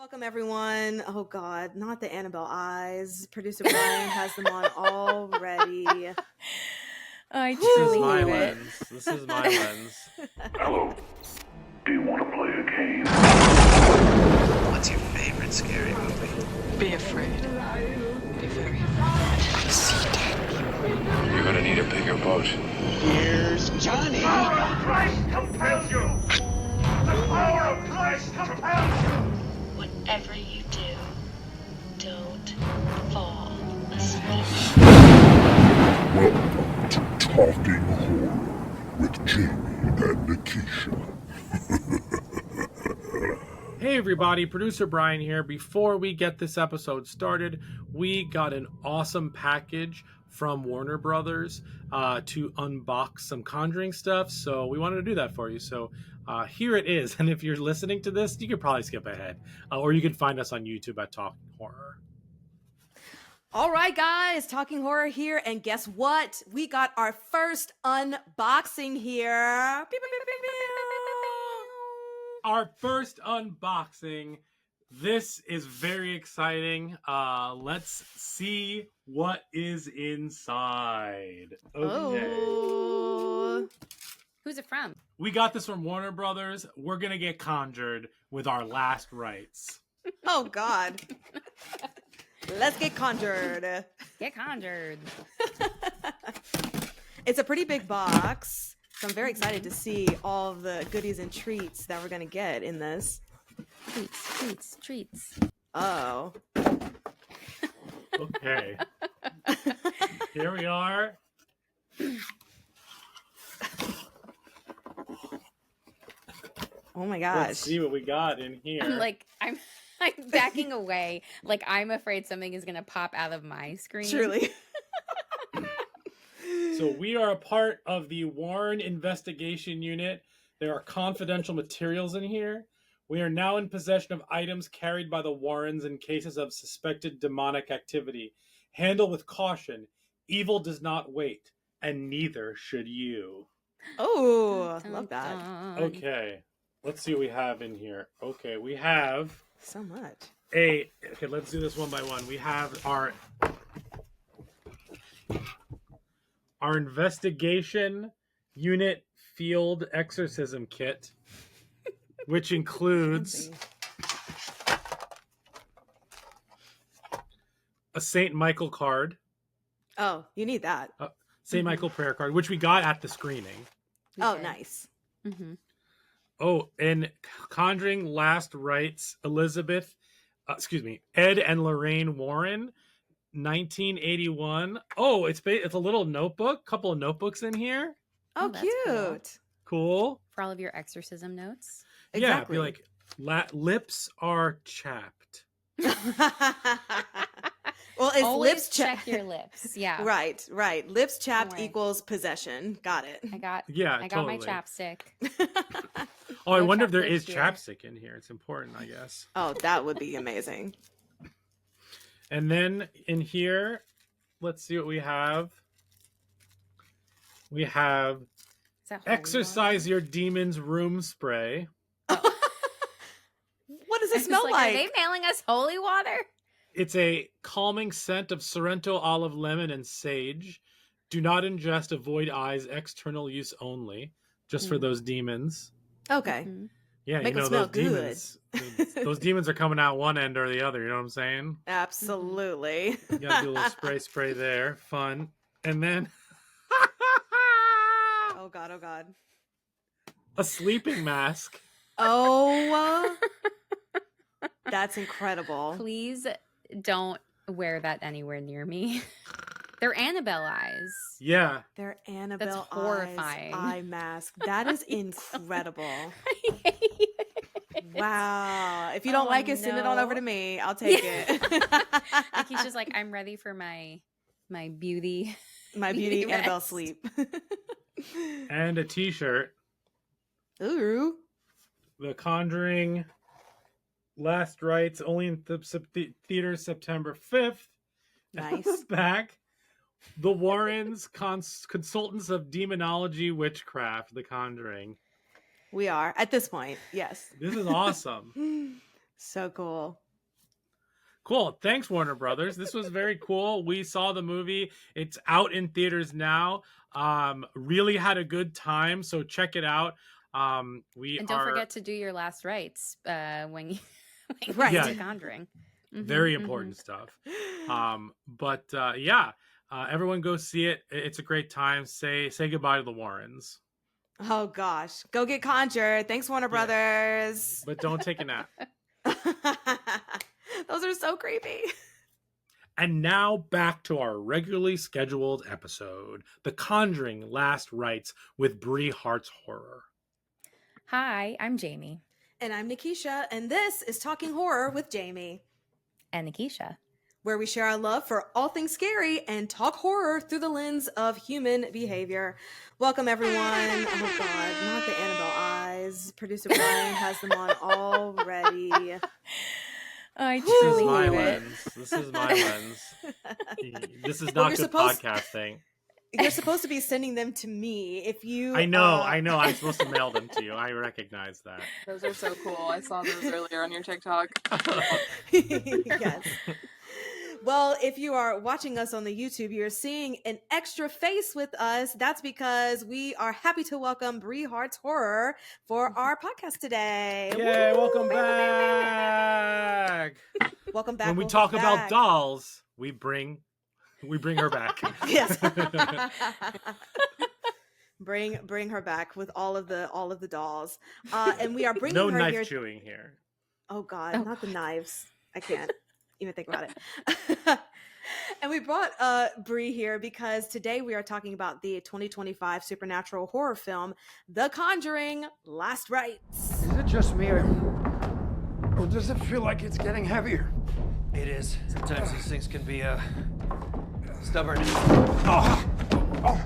Welcome, everyone. Oh, God, not the Annabelle eyes. Producer Brian has them on already. I This is truly my hate it. lens. This is my lens. Hello. Do you want to play a game? What's your favorite scary movie? Be afraid. Be very afraid. See dead people. You're gonna need a bigger boat. Here's Johnny. The power of Christ compels you! The power of Christ compels you! Whatever you do, don't fall asleep. Welcome to Talking Horror with Jamie and Nikisha. Hey everybody, producer Brian here. Before we get this episode started, we got an awesome package from Warner Brothers to unbox some Conjuring stuff. So we wanted to do that for you. So here it is. And if you're listening to this, you could probably skip ahead. Or you can find us on YouTube at Talking Horror. All right, guys, Talking Horror here. And guess what? We got our first unboxing here. Pew, pew, pew, pew, pew. Our first unboxing. This is very exciting. Let's see what is inside. Okay. Oh. Who's it from? We got this from Warner Brothers. We're going to get conjured with our last rites. Oh, God. Let's get conjured. Get conjured. It's a pretty big box, so I'm very excited to see all the goodies and treats that we're going to get in this. Treats. Oh. Okay. Here we are. Oh my gosh. Let's see what we got in here. I'm backing away. Like I'm afraid something is gonna pop out of my screen. Truly. So we are a part of the Warren Investigation Unit. There are confidential materials in here. We are now in possession of items carried by the Warrens in cases of suspected demonic activity. Handle with caution. Evil does not wait, and neither should you. Oh, love that. Okay, let's see what we have in here. Okay, we have So much. okay, let's do this one by one. We have our investigation unit field exorcism kit, which includes a St. Michael card, Oh, you need that. St. Michael prayer card, which we got at the screening. Oh, nice. Mm-hmm. Oh, and Conjuring Last Rites, Ed and Lorraine Warren, 1981. Oh, it's a little notebook, couple of notebooks in here. Oh, that's cute. Cool. For all of your exorcism notes. Exactly. Yeah, be like, lips are chapped. Well, it's Always lips check chapped. your lips. Yeah. Right. Lips chapped Don't worry. equals possession. Got it. I got Totally. my chapstick. Oh, I No wonder if there chapstick is here. chapstick in here. It's important, I guess. Oh, that would be amazing. And then in here, let's see what we have. We have Is that holy Exorcise Your Demons room spray. What does water? it smell Are like? they mailing us holy water? It's a calming scent of Sorrento olive, lemon, and sage. Do not ingest, avoid eyes, external use only. Just for those demons. Okay. Mhm. Yeah, Make you 'em know, smell those demons. Those demons are coming out one end or the other, you know what I'm saying? Absolutely. You gotta do a little spray there. Fun. And then Oh God. a sleeping mask. Oh, that's incredible. Please don't wear that anywhere near me. They're Annabelle eyes. Yeah. They're Annabelle horrifying. eye mask. That is incredible. I hate it. Wow. If you don't Oh, like it, send it on over no. to me. I'll take it. Nikki's just like, I'm ready for my beauty. My beauty rest. Annabelle sleep. And a t-shirt. Ooh. The Conjuring Last Rites, only in the theaters September 5th. Nice. Back. The Warrens, consultants of demonology, witchcraft, The Conjuring. We are at this point. Yes. This is awesome. So cool. Cool. Thanks, Warner Brothers. This was very cool. We saw the movie. It's out in theaters now. Really had a good time. So check it out. And don't forget to do your last rites when you Right. see Yeah. Conjuring. Very important stuff. Everyone go see it. It's a great time. Say goodbye to the Warrens. Oh gosh, go get conjured. Thanks, Warner Brothers. But don't take a nap. Those are so creepy. And now back to our regularly scheduled episode, The Conjuring Last Rites with BriHeartsHorror. Hi, I'm Jamie. And I'm Nikisha, and this is Talking Horror with Jamie, And Nikisha. where we share our love for all things scary and talk horror through the lens of human behavior. Welcome, everyone. Oh, God, not the Annabelle eyes. Producer Brian has them on already. I This is truly my hate it. lens. This is my lens. This is Well, not you're good supposed- podcasting. You're supposed to be sending them to me. If you, I know. I'm supposed to mail them to you. I recognize that. Those are so cool. I saw those earlier on your TikTok. Yes. Well, if you are watching us on the YouTube, you're seeing an extra face with us. That's because we are happy to welcome BriHeartsHorror for our podcast today. Yay, Woo! welcome back. Welcome back. When we welcome talk about back. dolls, we bring her back. Yes. bring her back with all of the dolls. And we are bringing No her knife here. chewing here. Oh God, Oh, not the knives. I can't even think about it. And we brought Bri here because today we are talking about the 2025 supernatural horror film, The Conjuring Last Rites. Is it just me, or does it feel like it's getting heavier? It is. Sometimes these things can be stubborn. Oh!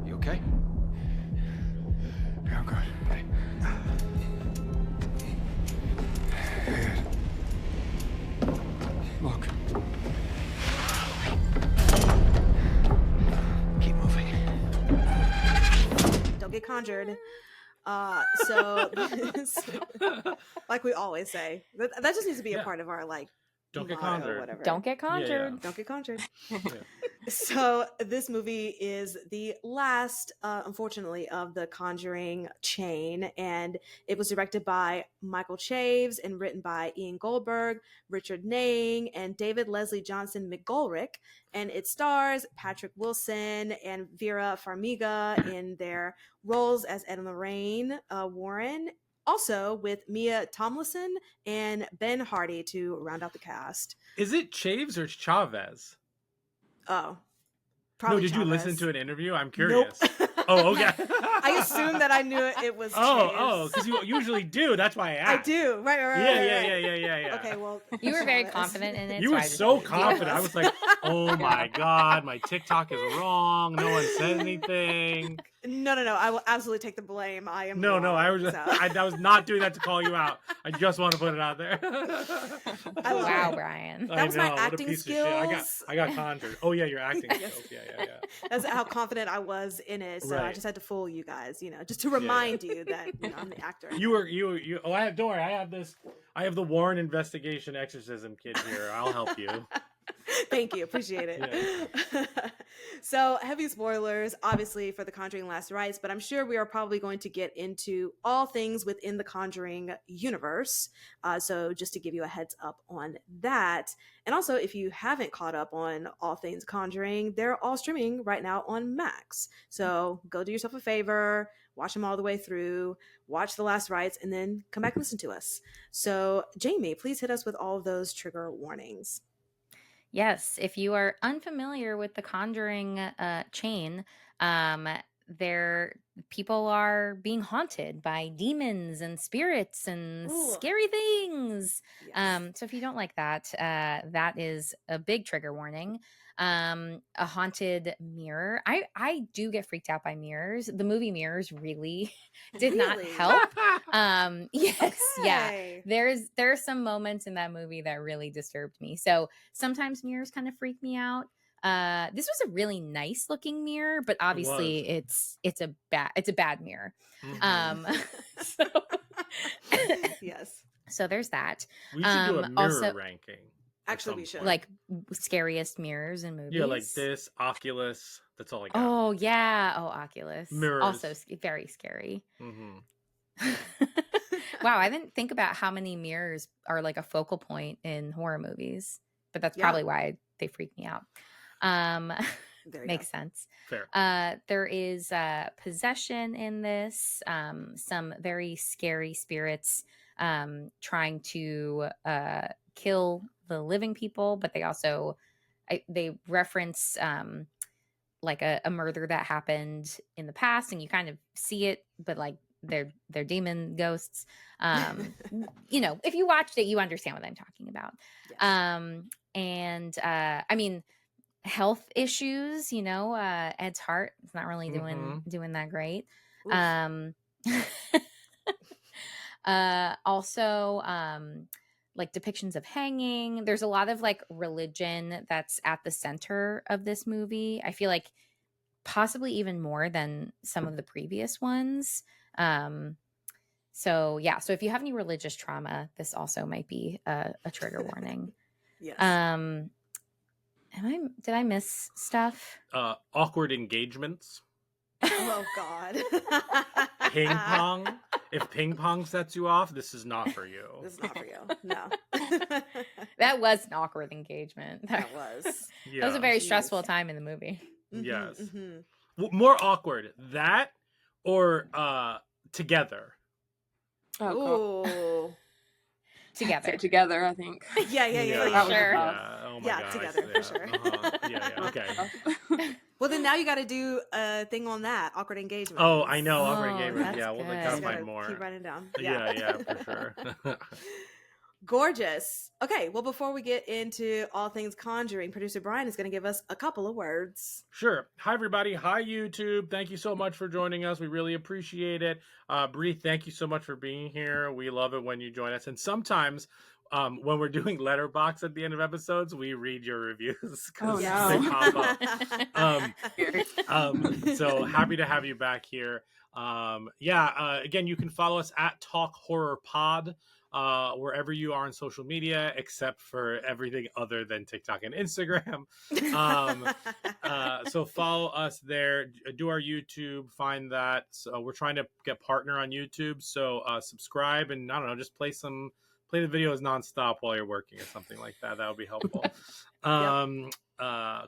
You okay? Yeah, I'm good. Hey, look. Keep moving. Don't get conjured. So like we always say, that just needs to be a part of our Don't get motto, conjured. whatever. Don't get conjured. Don't get conjured. Yeah. So this movie is the last, unfortunately, of the Conjuring chain, and it was directed by Michael Chaves and written by Ian Goldberg, Richard Nang, and David Leslie Johnson McGolrick, and it stars Patrick Wilson and Vera Farmiga in their roles as Ed and Lorraine Warren, also with Mia Tomlinson and Ben Hardy to round out the cast. Is it Chaves or Chavez? Oh, No, probably did you listen Chavez. to an interview? I'm curious. Nope. Oh, okay. I assumed that I knew it was Oh, Chaves. because you usually do. That's why I I asked. do. Right. Yeah. Okay, well, You were very Chavez. confident in it. You so were I just so believed you. confident. I was like, oh my God, my TikTok is wrong. No one said anything. No. I will absolutely take the blame. I am. No, wrong, I was so. I was not doing that to call you out. I just want to put it out there. I love Wow, it. Brian. That was my what a acting piece of shit. skills. I got conjured. Oh yeah, your acting Yes. skills. Yeah. That's how confident I was in it. So I Right. just had to fool you guys, just to remind you that I'm the actor. You were. Oh, don't worry. I have this. I have the Warren investigation exorcism kit here. I'll help you. Thank you. Appreciate it. So, heavy spoilers, obviously, for The Conjuring Last Rites, but I'm sure we are probably going to get into all things within the Conjuring universe. So, just to give you a heads up on that. And also, if you haven't caught up on all things Conjuring, they're all streaming right now on Max. So, go do yourself a favor, watch them all the way through, watch The Last Rites, and then come back and listen to us. So, Jamie, please hit us with all of those trigger warnings. Yes, if you are unfamiliar with the Conjuring chain, people are being haunted by demons and spirits and Ooh. scary things. Yes. So if you don't like that, that is a big trigger warning. A haunted mirror. I do get freaked out by mirrors. The movie Mirrors really did not Really? help. Yes, yeah. Okay. There are some moments in that movie that really disturbed me. So sometimes mirrors kind of freak me out. This was a really nice looking mirror, but obviously it's a bad mirror. Mhm. So Yes. So there's that. We should do a mirror Also, ranking. Actually, we should. like scariest mirrors in movies. Yeah, like this, Oculus. That's all I got. Oh yeah. Oh, Oculus. Mirrors. Also very scary. Mm-hmm. Wow, I didn't think about how many mirrors are like a focal point in horror movies, but that's probably why they freak me out. Makes sense. Fair. There is possession in this. Some very scary spirits trying to kill the living people, but they also they reference like a murder that happened in the past, and you kind of see it, but like they're demon ghosts. You know, if you watched it, you understand what I'm talking about. Yes. And I mean, health issues, you know, Ed's heart is not really doing that great. Also like depictions of hanging. There's a lot of like religion that's at the center of this movie. I feel like possibly even more than some of the previous ones. So yeah, so if you have any religious trauma, this also might be a trigger warning. Yes. Did I miss stuff? Awkward engagements. Oh God. Ping pong. If ping pong sets you off, this is not for you. This is not for you. No. That was an awkward engagement. That was. That was a very stressful time in the movie. Yes. More awkward, that or together. Oh. Together, I think. Yeah. Sure. Oh my God. Together for sure. Okay. Well, then now you got to do a thing on that awkward engagement. Oh, I know, awkward engagement. Yeah, good. we'll gotta find more. Keep writing down. Yeah, for sure. Gorgeous. Okay, well, before we get into all things Conjuring, producer Brian is going to give us a couple of words. Sure. Hi, everybody. Hi, YouTube. Thank you so much for joining us. We really appreciate it. Bree, thank you so much for being here. We love it when you join us. And sometimes when we're doing Letterboxd at the end of episodes, we read your reviews because they pop up. So happy to have you back here. Again, you can follow us at Talk Horror Pod. Wherever you are on social media, except for everything other than TikTok and Instagram. So follow us there, do our YouTube, find that. So we're trying to get partner on YouTube. So subscribe and I don't know, just play the videos nonstop while you're working or something like that. That would be helpful.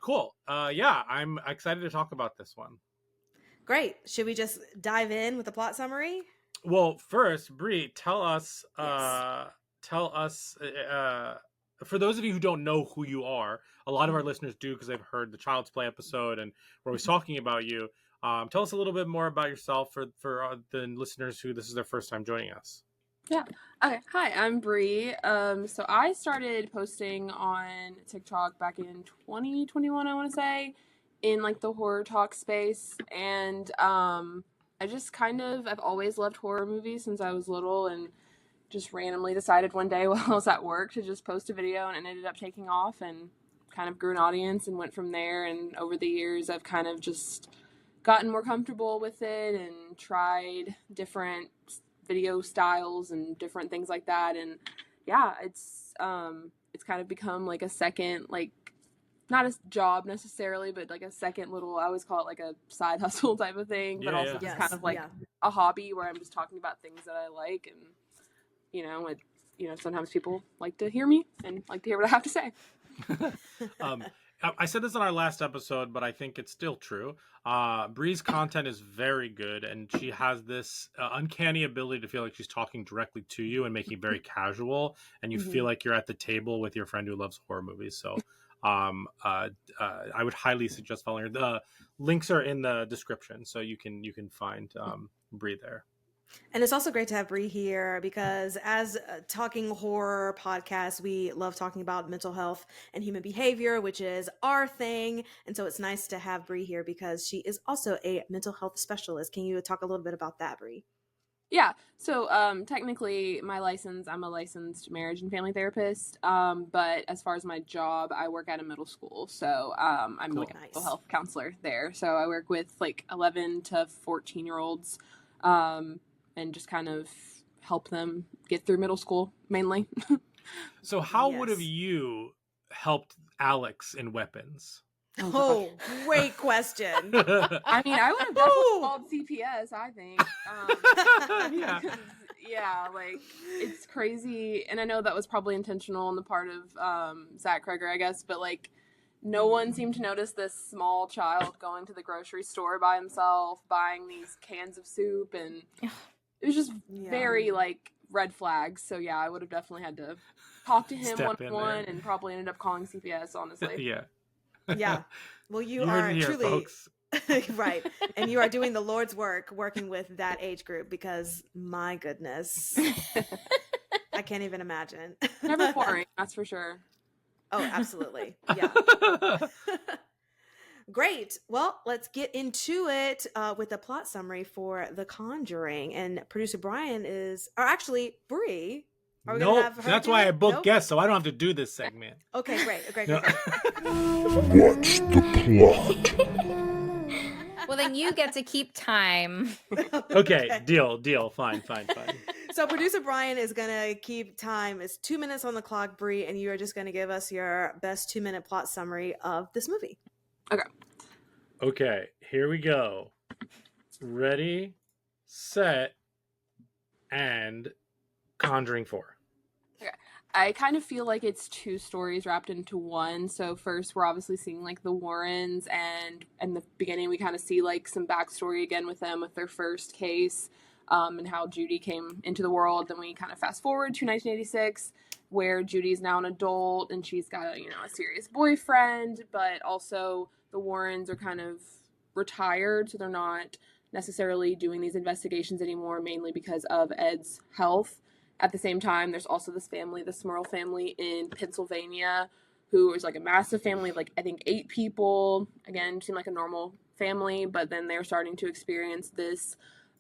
Cool. I'm excited to talk about this one. Great. Should we just dive in with the plot summary? Well, first, Bree, tell us, for those of you who don't know who you are, a lot of our listeners do because they've heard the Child's Play episode and we're always talking about you. Tell us a little bit more about yourself for the listeners who this is their first time joining us. Yeah. Okay. Hi, I'm Bree. So I started posting on TikTok back in 2021, I want to say, in like the horror talk space. And I just I've always loved horror movies since I was little and just randomly decided one day while I was at work to just post a video, and it ended up taking off and kind of grew an audience and went from there. And over the years, I've kind of just gotten more comfortable with it and tried different video styles and different things like that. And yeah, it's kind of become like a second, like, not a job necessarily, but like a second little, I always call it like a side hustle type of thing, but also just kind of like a hobby where I'm just talking about things that I like. And, sometimes people like to hear me and like to hear what I have to say. I said this in our last episode, but I think it's still true. Bree's content is very good, and she has this uncanny ability to feel like she's talking directly to you and making it very casual, and you feel like you're at the table with your friend who loves horror movies. So I would highly suggest following her. The links are in the description, so you can find Bree there. And it's also great to have Bree here because as a Talking Horror podcast, we love talking about mental health and human behavior, which is our thing. And so it's nice to have Bree here because she is also a mental health specialist. Can you talk a little bit about that, Bree? Yeah. So technically I'm a licensed marriage and family therapist. But as far as my job, I work at a middle school. So I'm a mental health counselor there. So I work with like 11 to 14-year-olds. And just kind of help them get through middle school mainly. So how would have Yes. you helped Alex in weapons? Oh, great question. I mean, I would have definitely called CPS, I think. Yeah. Because, yeah, like, it's crazy. And I know that was probably intentional on the part of Zach Kreger, I guess. But, like, no one seemed to notice this small child going to the grocery store by himself, buying these cans of soup. And it was just very, like, red flags. So, yeah, I would have definitely had to talk to him one-on-one and probably ended up calling CPS, honestly. Yeah. Yeah. Well, you heard are it here, truly folks. right. And you are doing the Lord's work working with that age group because my goodness. I can't even imagine. Never boring, that's for sure. Oh, absolutely. Yeah. Great. Well, let's get into it with a plot summary for The Conjuring. And producer Brian is, or actually, Bree. Are we gonna have her that's do why it? I booked Nope? guests, so I don't have to do this segment. Okay, great. Okay, No. great. What's the plot? Well, then you get to keep time. Okay, deal. Fine. So producer Brian is gonna keep time. It's 2 minutes on the clock, Bree, and you are just gonna give us your best 2-minute plot summary of this movie. Okay, here we go. Ready, set, and Conjuring 4. Okay. I kind of feel like it's two stories wrapped into one. So first we're obviously seeing like the Warrens, and in the beginning we kind of see like some backstory again with them with their first case, and how Judy came into the world. Then we kind of fast forward to 1986 where Judy's now an adult and she's got a serious boyfriend, but also the Warrens are kind of retired, so they're not necessarily doing these investigations anymore, mainly because of Ed's health. At the same time, there's also this family, the Smurl family in Pennsylvania, who is like a massive family of like, I think 8 people. Again, seemed like a normal family, but then they're starting to experience this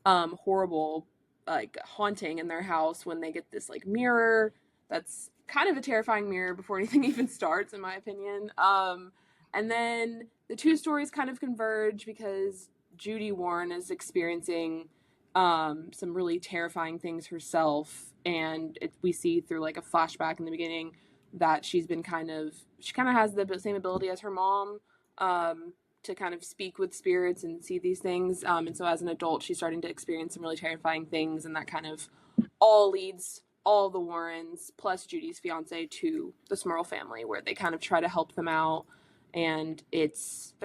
horrible like haunting in their house when they get this like mirror that's kind of a terrifying mirror before anything even starts, in my opinion. And then the two stories kind of converge because Judy Warren is experiencing some really terrifying things herself, and we see through like a flashback in the beginning that she kind of has the same ability as her mom to kind of speak with spirits and see these things, and so as an adult she's starting to experience some really terrifying things, and that kind of all leads all the Warrens plus Judy's fiance to the Smurl family, where they kind of try to help them out. And it's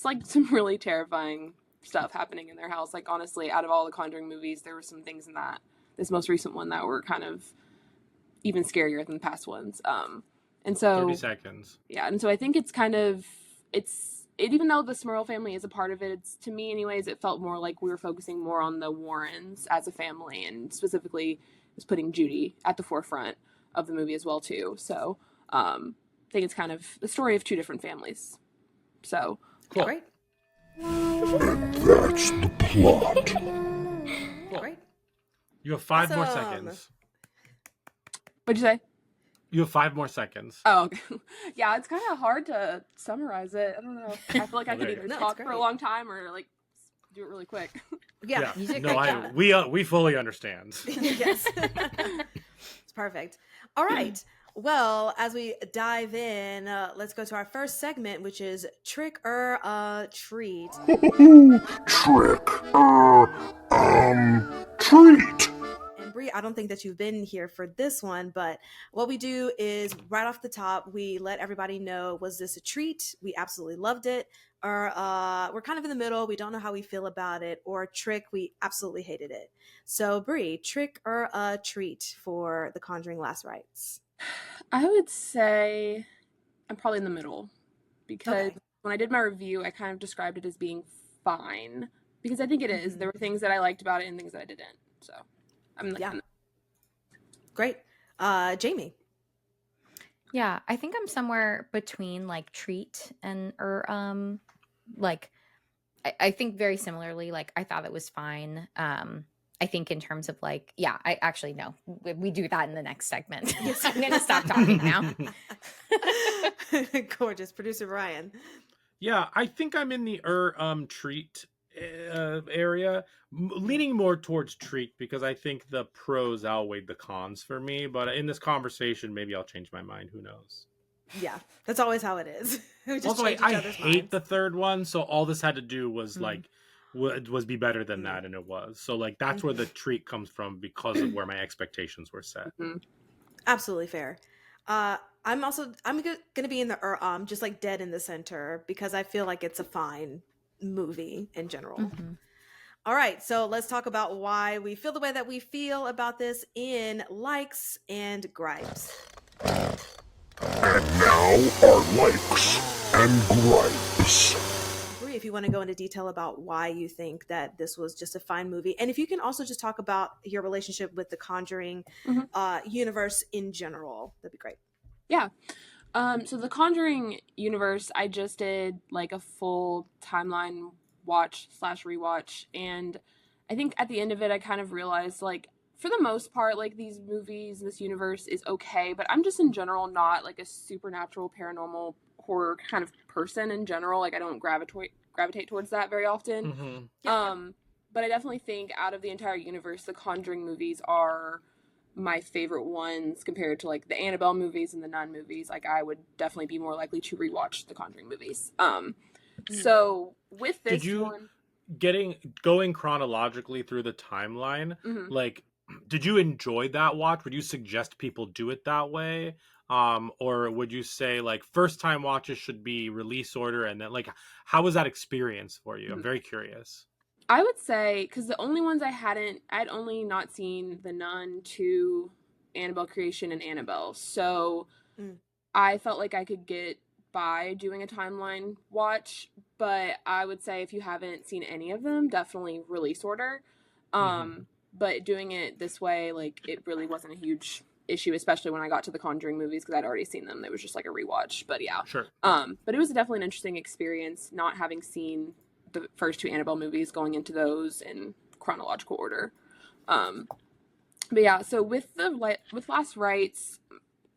like some really terrifying stuff happening in their house. Like, honestly, out of all the Conjuring movies, there were some things in this most recent one that were kind of even scarier than the past ones. And so 30 seconds. Yeah, and so I think it's kind of even though the Smurl family is a part of it, it's, to me anyways, it felt more like we were focusing more on the Warrens as a family, and specifically was putting Judy at the forefront of the movie as well too. So I think it's kind of the story of two different families. So cool. Great. And that's the plot. Cool. Great. You have 5 more Awesome. seconds. What'd you say? You have 5 more seconds. Oh, okay. Yeah, it's kind of hard to summarize it. I don't know. I feel like I could either talk for a long time or like do it really quick. Yeah. You did a great job. We fully understand. Yes. It's perfect. All right. Well, as we dive in, let's go to our first segment, which is Trick or Treat. Trick treat. And Bree, I don't think that you've been here for this one, but what we do is right off the top, we let everybody know, was this a treat? We absolutely loved it. Or we're kind of in the middle. We don't know how we feel about it. Or trick, we absolutely hated it. So Bree, trick or treat for The Conjuring Last Rites? I would say I'm probably in the middle, because when I did my review, I kind of described it as being fine, because I think it is. There were things that I liked about it and things that I didn't. So I'm like, Great. Jamie. Yeah, I think I'm somewhere between like treat and like I think very similarly. Like, I thought it was fine. I think in terms of like, yeah, I actually no, we do that in the next segment. So I'm gonna stop talking now. Gorgeous. Producer Brian. Yeah, I think I'm in the treat area, leaning more towards treat because I think the pros outweighed the cons for me. But in this conversation, maybe I'll change my mind. Who knows? Yeah, that's always how it is. We just Also, change I each other's hate minds. the third one, so all this had to do was like was be better than that, and it was. So like that's where the treat comes from because of where my expectations were set. Absolutely fair. I'm gonna be in the just like dead in the center because I feel like it's a fine movie in general. All right, so let's talk about why we feel the way that we feel about this in likes and gripes. And now our likes and gripes. Bree, if you want to go into detail about why you think that this was just a fine movie, and if you can also just talk about your relationship with the Conjuring universe in general, that'd be great. Yeah. So the Conjuring universe, I just did like a full timeline watch/rewatch, and I think at the end of it I kind of realized, like, for the most part, like, these movies, this universe is okay, but I'm just in general not like a supernatural paranormal horror kind of person in general. Like, I don't gravitate towards that very often. But I definitely think out of the entire universe, the Conjuring movies are my favorite ones compared to like the Annabelle movies and the Nun movies. Like, I would definitely be more likely to rewatch the Conjuring movies. So with this going chronologically through the timeline, like, did you enjoy that watch? Would you suggest people do it that way? Or would you say like first time watches should be release order, and then like how was that experience for you? I'm very curious. I would say, because the only ones I'd only not seen the Nun, 2, Annabelle Creation, and Annabelle. So I felt like I could get by doing a timeline watch, but I would say if you haven't seen any of them, definitely release order. But doing it this way, like, it really wasn't a huge issue, especially when I got to the Conjuring movies, because I'd already seen them. It was just like a rewatch. But yeah. Sure. But it was definitely an interesting experience not having seen the first 2 Annabelle movies, going into those in chronological order. But yeah, so with Last Rites,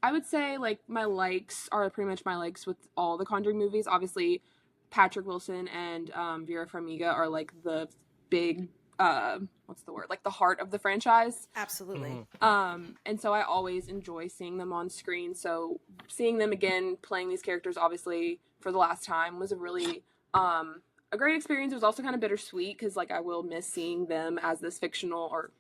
I would say like my likes are pretty much my likes with all the Conjuring movies. Obviously, Patrick Wilson and Vera Farmiga are like the big like the heart of the franchise. Absolutely. And so I always enjoy seeing them on screen. So seeing them again playing these characters, obviously for the last time, was a really a great experience. It was also kind of bittersweet because like I will miss seeing them as this fictional or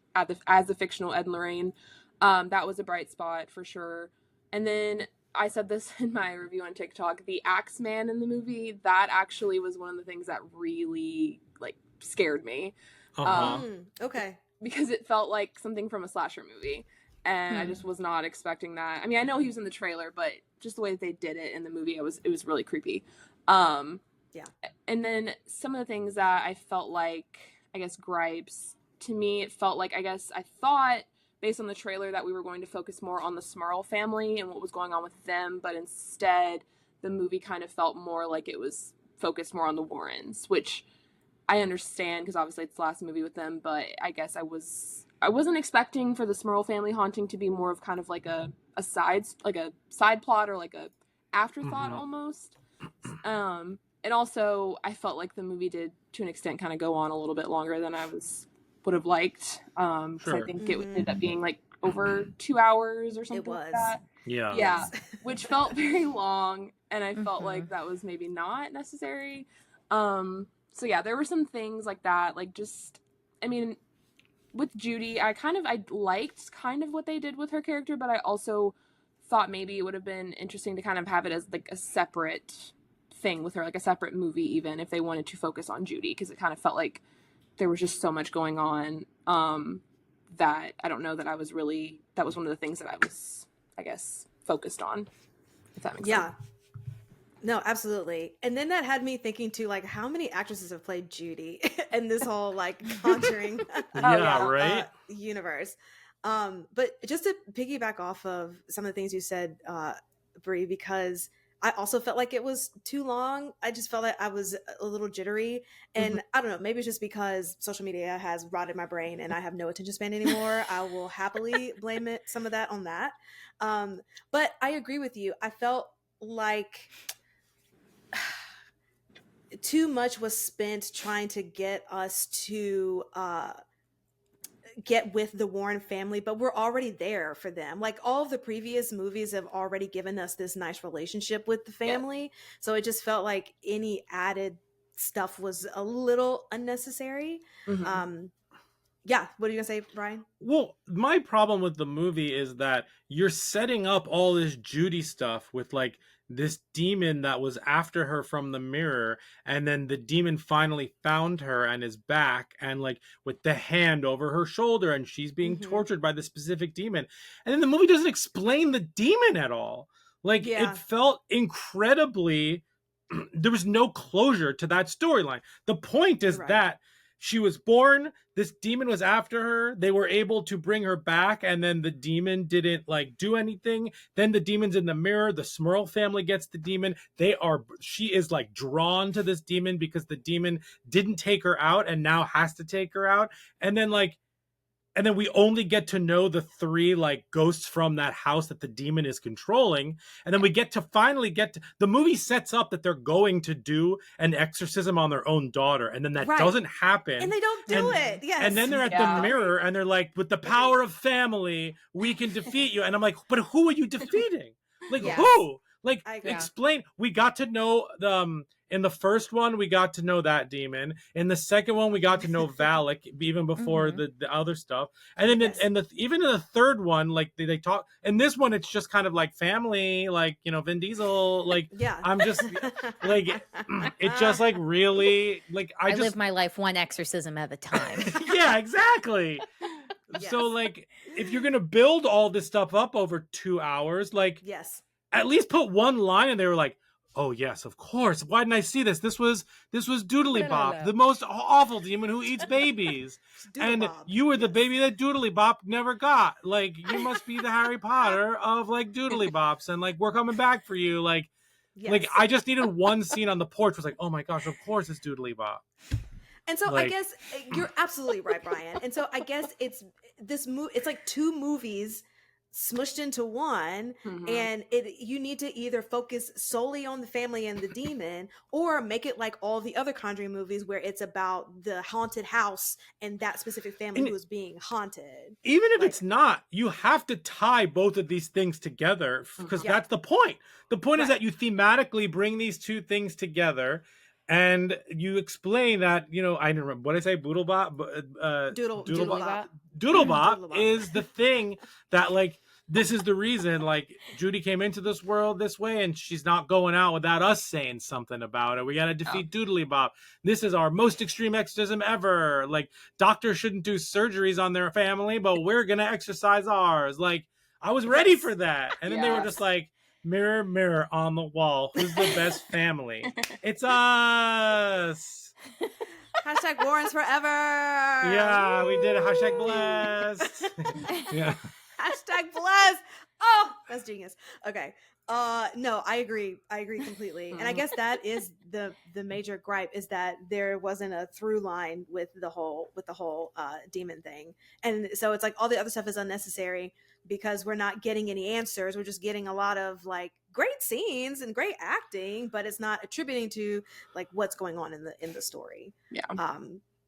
as the fictional Ed and Lorraine. That was a bright spot for sure. And then I said this in my review on TikTok, the Axeman in the movie, that actually was one of the things that really like scared me. Okay. Because it felt like something from a slasher movie. And I just was not expecting that. I mean, I know he was in the trailer, but just the way that they did it in the movie, it was really creepy. Yeah. And then some of the things that I felt like, I guess, gripes, to me, it felt like, I thought, based on the trailer, that we were going to focus more on the Smurl family and what was going on with them, but instead, the movie kind of felt more like it was focused more on the Warrens, which I understand, because obviously it's the last movie with them, but I guess I wasn't expecting for the Smurl family haunting to be more of kind of like a side plot or like a afterthought almost. And also, I felt like the movie did, to an extent, kind of go on a little bit longer than I would have liked. So I think it ended up being like over 2 hours or something like that. Yeah. Yeah, which felt very long, and I felt like that was maybe not necessary. So yeah, there were some things like that, like just, I mean, with Judy, I liked kind of what they did with her character, but I also thought maybe it would have been interesting to kind of have it as like a separate thing with her, like a separate movie, even if they wanted to focus on Judy, because it kind of felt like there was just so much going on that I don't know that that was one of the things that I was, I guess, focused on, if that makes sense. No, absolutely. And then that had me thinking too, like, how many actresses have played Judy in this whole like Conjuring universe? But just to piggyback off of some of the things you said, Brie, because I also felt like it was too long. I just felt like I was a little jittery. And I don't know, maybe it's just because social media has rotted my brain and I have no attention span anymore. I will happily blame some of that on that. But I agree with you. I felt like too much was spent trying to get us to get with the Warren family, but we're already there for them. Like all of the previous movies have already given us this nice relationship with the family. So it just felt like any added stuff was a little unnecessary. Yeah, what are you gonna say, Brian? Well, my problem with the movie is that you're setting up all this Judy stuff with like this demon that was after her from the mirror, and then the demon finally found her and is back, and like with the hand over her shoulder, and she's being tortured by the specific demon, and then the movie doesn't explain the demon at all. Like it felt incredibly there was no closure to that storyline. The point is that she was born, this demon was after her, they were able to bring her back, and then the demon didn't like do anything. Then the demon's in the mirror, the Smurl family gets the demon. She is like drawn to this demon because the demon didn't take her out and now has to take her out. And then we only get to know the 3 like ghosts from that house that the demon is controlling. And then we get to the movie sets up that they're going to do an exorcism on their own daughter. And then that doesn't happen. And they don't do it. Yes. And then they're at the mirror and they're like, with the power of family, we can defeat you. And I'm like, but who are you defeating? Like who? Like explain. We got to know in the first one, we got to know that demon. In the second one, we got to know Valak even before the other stuff. And then even in the third one, like they talk. In this one, it's just kind of like family, like Vin Diesel. Like I'm just like it's just like really like I live my life one exorcism at a time. Yeah, exactly. So like if you're gonna build all this stuff up over 2 hours, like at least put one line and they were like, oh yes, of course. Why didn't I see this? This was Doodle Bop, the most awful demon who eats babies. And you were the baby that Doodle Bop never got. Like you must be the Harry Potter of like Doodle Bops, and like we're coming back for you. Like I just needed one scene on the porch. Was like, oh my gosh, of course it's Doodle Bop. And so I guess you're absolutely right, Brian. And so I guess it's like 2 movies smushed into one, and you need to either focus solely on the family and the demon, or make it like all the other Conjuring movies where it's about the haunted house and that specific family who is being haunted. Even if it's not, you have to tie both of these things together because that's the point. The point is that you thematically bring these 2 things together. And you explain that, I didn't remember what I say, Doodle Bop? Doodle Bop. Doodle Bop is the thing that like, this is the reason like Judy came into this world this way and she's not going out without us saying something about it. We got to defeat Doodle Bop. This is our most extreme exorcism ever. Like doctors shouldn't do surgeries on their family, but we're going to exercise ours. Like I was ready for that. And then they were just like, mirror, mirror on the wall, who's the best family? It's us. Hashtag Warrens forever. Yeah, we did a hashtag blessed. Yeah. Hashtag blessed. Oh, that's genius. Okay. No, I agree completely. And I guess that is the major gripe, is that there wasn't a through line with the whole demon thing. And so it's like all the other stuff is unnecessary because we're not getting any answers. We're just getting a lot of like great scenes and great acting, but it's not attributing to like what's going on in the story. Yeah.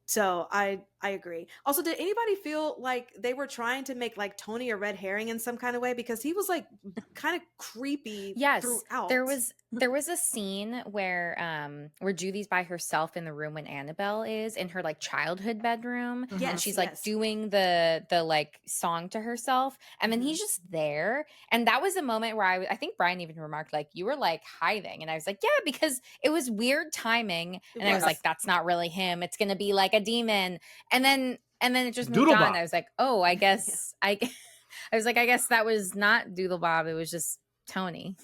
So I agree. Also, did anybody feel like they were trying to make like Tony a red herring in some kind of way, because he was like kind of creepy throughout? There was a scene where Judy's by herself in the room when Annabelle is in her like childhood bedroom. Yes, and she's like doing the like song to herself, and then he's just there. And that was a moment where I think Brian even remarked like, you were like hiding, and I was like, yeah, because it was weird timing, and I was like, that's not really him. It's gonna be like a demon. And then it just moved on. I was like, oh, I guess I was like, I guess that was not Doodle Bop. It was just Tony.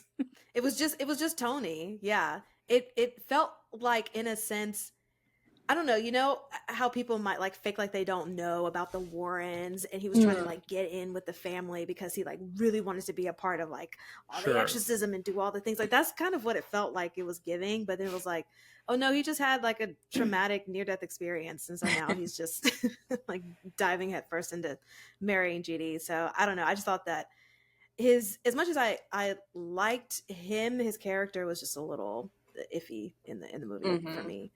It was just Tony. Yeah. It felt like, in a sense, I don't know, you know how people might like fake like they don't know about the Warrens, and he was trying to like get in with the family because he like really wanted to be a part of like all the exorcism and do all the things. Like that's kind of what it felt like it was giving. But then it was like, oh no, he just had like a traumatic near-death experience, and so now he's just like diving headfirst into marrying Judy. So I don't know. I just thought that as much as I liked him, his character was just a little iffy in the movie for me.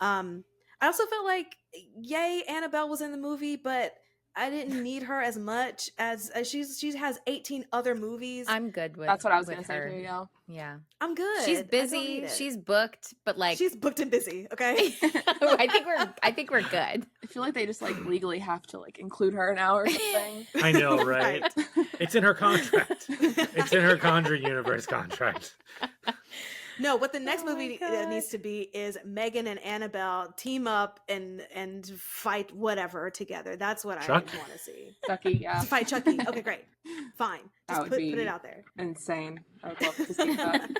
I also felt like, yay, Annabelle was in the movie, but I didn't need her as much as she has 18 other movies. I'm good with That's what I was going to say too, yeah. Yeah. I'm good. She's busy. She's booked, but like she's booked and busy. Okay. I think we're good. I feel like they just like legally have to like include her now or something. I know, right? It's in her contract. It's in her Conjuring Universe contract. No, what the next movie needs to be is Megan and Annabelle team up and fight whatever together. That's what I want to see. Chucky, yeah. To fight Chucky. Okay, great. Fine. Just put it out there. Insane. I would love to see that.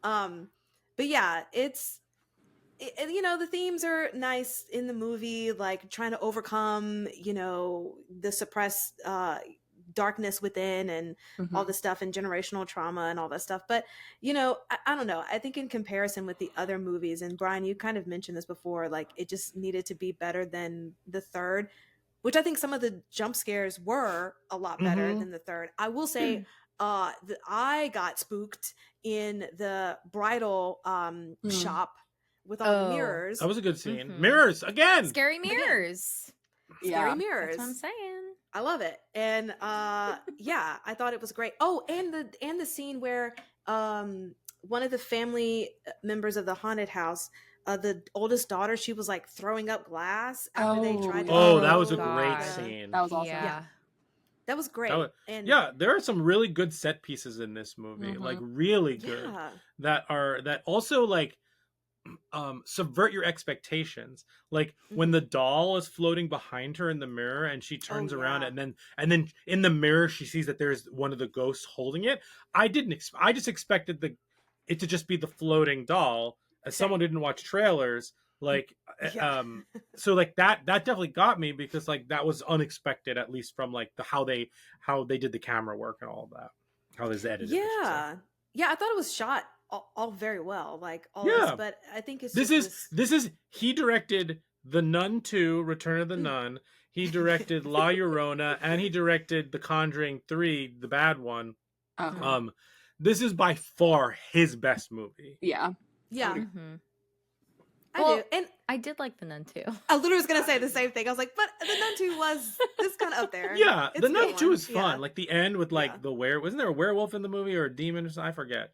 But yeah, the themes are nice in the movie, like trying to overcome, the suppressed darkness within and all this stuff and generational trauma and all that stuff. But I don't know, I think in comparison with the other movies, and Brian, you kind of mentioned this before, like it just needed to be better than the third, which I think some of the jump scares were a lot better than the third. I will say I got spooked in the bridal shop with all the mirrors. That was a good scene. Mirrors again. Scary mirrors. Scary mirrors. That's what I'm saying. I love it. And yeah, I thought it was great. Oh, and the scene where one of the family members of the haunted house, the oldest daughter, she was like throwing up glass after they tried to that was a great scene. That was awesome. Yeah. That was great. There are some really good set pieces in this movie, like really good, that also like subvert your expectations. Like when the doll is floating behind her in the mirror and she turns around and then in the mirror she sees that there's one of the ghosts holding it. I just expected it to just be the floating doll. As someone who didn't watch trailers, like so like that definitely got me, because like that was unexpected, at least from like how they did the camera work and all of that, how this edited. I thought it was shot all very well, like all this, but I think it's this is he directed The Nun 2, Return of the Nun, he directed La Llorona, and he directed The Conjuring 3, the bad one. This is by far his best movie. I do. And I did like The Nun 2. I literally was gonna say the same thing. I was like, but The Nun 2 was this kind of up there. It's The Nun 2 is fun. Yeah. Like the end with like the wasn't there a werewolf in the movie or a demon or something? I forget.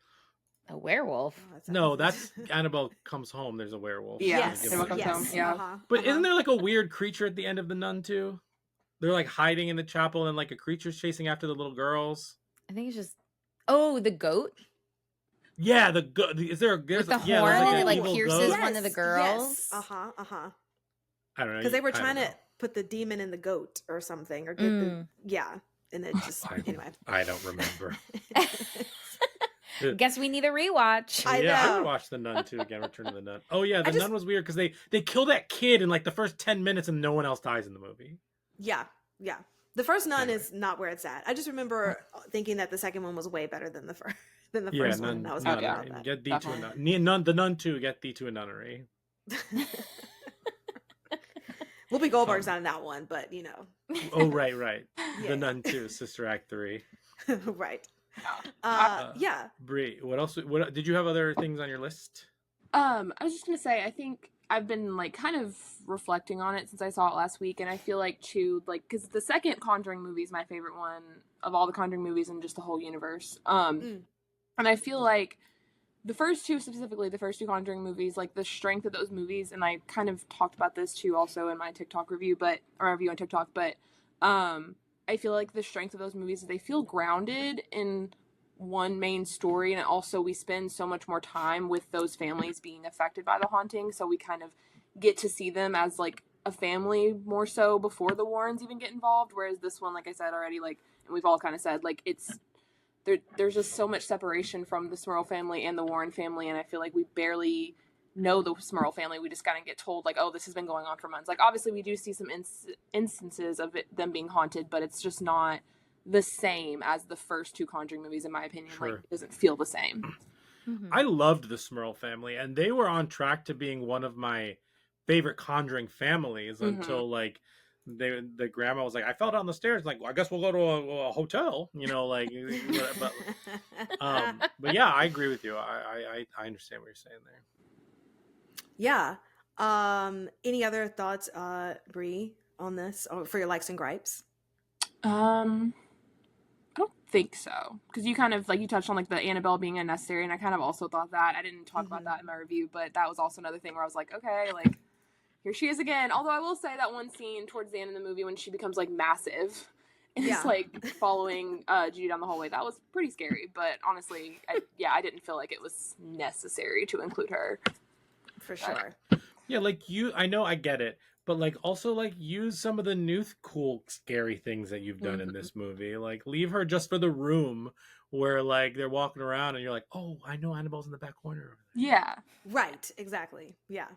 A werewolf? No, that's Annabelle Comes Home. There's a werewolf. Annabelle Comes Home. Yeah. But isn't there like a weird creature at the end of The Nun 2? They're like hiding in the chapel and like a creature's chasing after the little girls. I think it's just the goat. Yeah, the goat. Is there with the horn and it like pierces one of the girls? Yes. I don't know. Because they were trying to put the demon in the goat or something, or get and it just anyway. I don't remember. Guess we need a rewatch. I know. I would watch The Nun 2 again. Return of the Nun. Oh yeah, The Nun was weird because they kill that kid in like the first 10 minutes and no one else dies in the movie. Yeah. The first Nun is not where it's at. I just remember thinking that the second one was way better than the first. One. I was happy about that. Get thee to a nun. The Nun 2, get thee to a nunnery. Whoopi Goldberg's not in that one, but you know. Oh right. The Nun 2, Sister Act 3. Right. Brie, what else? What did you have other things on your list? I was just gonna say, I think I've been like kind of reflecting on it since I saw it last week, and I feel like too, like, because the second Conjuring movie is my favorite one of all the Conjuring movies in just the whole universe. And I feel like the first two, specifically the first two Conjuring movies, like the strength of those movies, and I kind of talked about this too also in my TikTok review, or review on TikTok, but I feel like the strength of those movies is they feel grounded in one main story, and also we spend so much more time with those families being affected by the haunting, so we kind of get to see them as like a family more so before the Warrens even get involved, whereas this one, like I said already, like, and we've all kind of said, like, there's just so much separation from the Smurl family and the Warren family, and I feel like we barely know the Smurl family. We just kind of get told, like, oh, this has been going on for months. Like, obviously we do see some instances of them being haunted, but it's just not the same as the first two Conjuring movies, in my opinion. Sure. Like, it doesn't feel the same. I loved the Smurl family, and they were on track to being one of my favorite Conjuring families until like the grandma was like, I fell down the stairs, like, well, I guess we'll go to a hotel, you know, like, but But yeah, I agree with you. I understand what you're saying there. Yeah. Any other thoughts, Bree, on this for your likes and gripes? I don't think so, because you kind of like you touched on like the Annabelle being unnecessary, and I kind of also thought that. I didn't talk about that in my review, but that was also another thing where I was like, okay, like here she is again. Although I will say that one scene towards the end of the movie when she becomes like massive and is like following Judy down the hallway, that was pretty scary. But honestly, I didn't feel like it was necessary to include her. For sure. Yeah, like I know I get it, but like also like use some of the new cool scary things that you've done in this movie. Like leave her just for the room where like they're walking around and you're like, oh, I know Annabelle's in the back corner. Yeah. Right. Exactly. Yeah.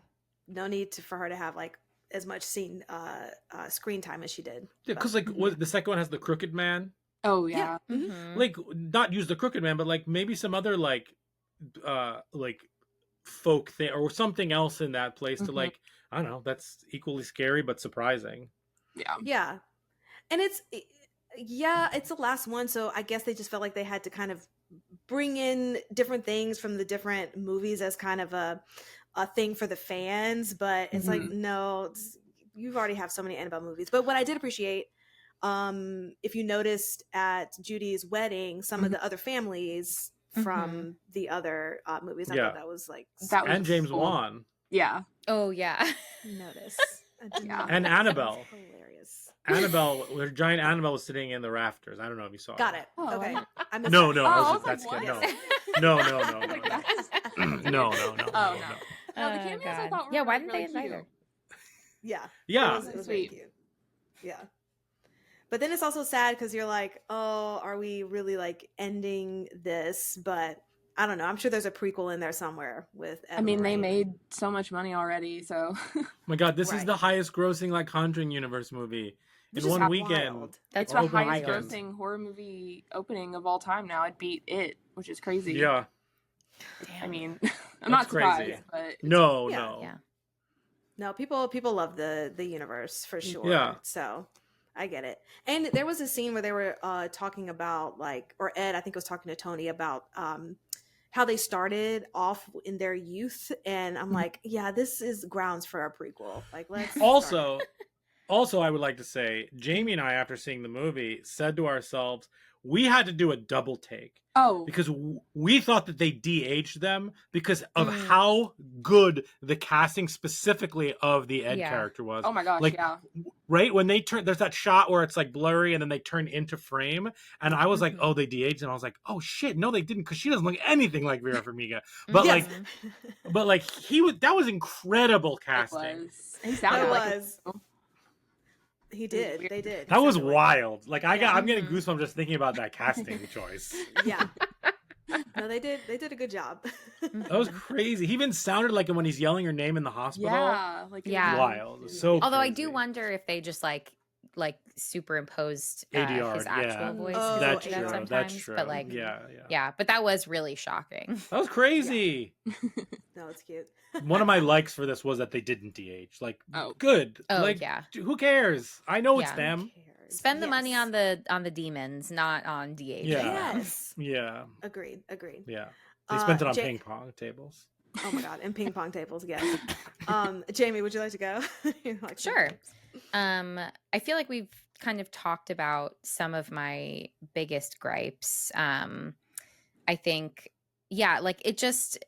No need for her to have like as much screen time as she did. Yeah, because like the second one has the Crooked Man. Oh yeah. Like not use the Crooked Man, but like maybe some other like folk thing or something else in that place to like, I don't know, that's equally scary but surprising. Yeah. And it's the last one, so I guess they just felt like they had to kind of bring in different things from the different movies as kind of a thing for the fans, but it's like, no, you've already have so many Annabelle movies. But what I did appreciate, if you noticed at Judy's wedding, some of the other families from the other movies. I thought that was like and James Wan. Yeah. Oh yeah. Notice. And Annabelle. Hilarious. Annabelle, her giant Annabelle was sitting in the rafters. I don't know if you saw Got it. Oh, okay. No, that's good. No. No. No, the cameos I thought were why didn't really they invite cute. her? Yeah. It was very cute. Yeah. But then it's also sad because you're like, oh, are we really like ending this? But I don't know. I'm sure there's a prequel in there somewhere with Ed. I mean, they made so much money already, so. Oh my God, this is the highest grossing like Conjuring Universe movie in one weekend. Wild. That's the highest grossing horror movie opening of all time now. It beat It, which is crazy. Yeah. I mean, I'm not surprised, crazy. But No. No, people love the universe for sure. Yeah. So I get it. And there was a scene where they were talking about like, or Ed, I think was talking to Tony about how they started off in their youth, and I'm like, yeah, this is grounds for a prequel. Like, let's also I would like to say, Jamie and I, after seeing the movie, said to ourselves, we had to do a double take. Oh. Because we thought that they de-aged them because of how good the casting specifically of the Ed character was. Oh my gosh, like, yeah. Right? When they turn, there's that shot where it's like blurry and then they turn into frame. And I was like, oh, they de-aged. And I was like, oh shit, no, they didn't, because she doesn't look anything like Vera Farmiga. But that was incredible casting. He sounded like He did. They did. That was wild. Like I'm getting goosebumps just thinking about that casting choice. Yeah. No, they did. They did a good job. That was crazy. He even sounded like him when he's yelling her name in the hospital. Yeah, wild. So although crazy. I do wonder if they just like superimposed ADR, his actual voice. That's true. Sometimes, that's true. But like, yeah. But that was really shocking. That was crazy. No, it's cute. One of my likes for this was that they didn't de-age. Like, good. Oh, like, yeah. Who cares? I know it's them. Spend the money on the demons, not on de-aging. Yes. Yeah. Agreed. Yeah. They spent it on ping pong tables. Oh my God. And ping pong tables, yes. Jamie, would you like to go? Sure. I feel like we've kind of talked about some of my biggest gripes. I think, like it just,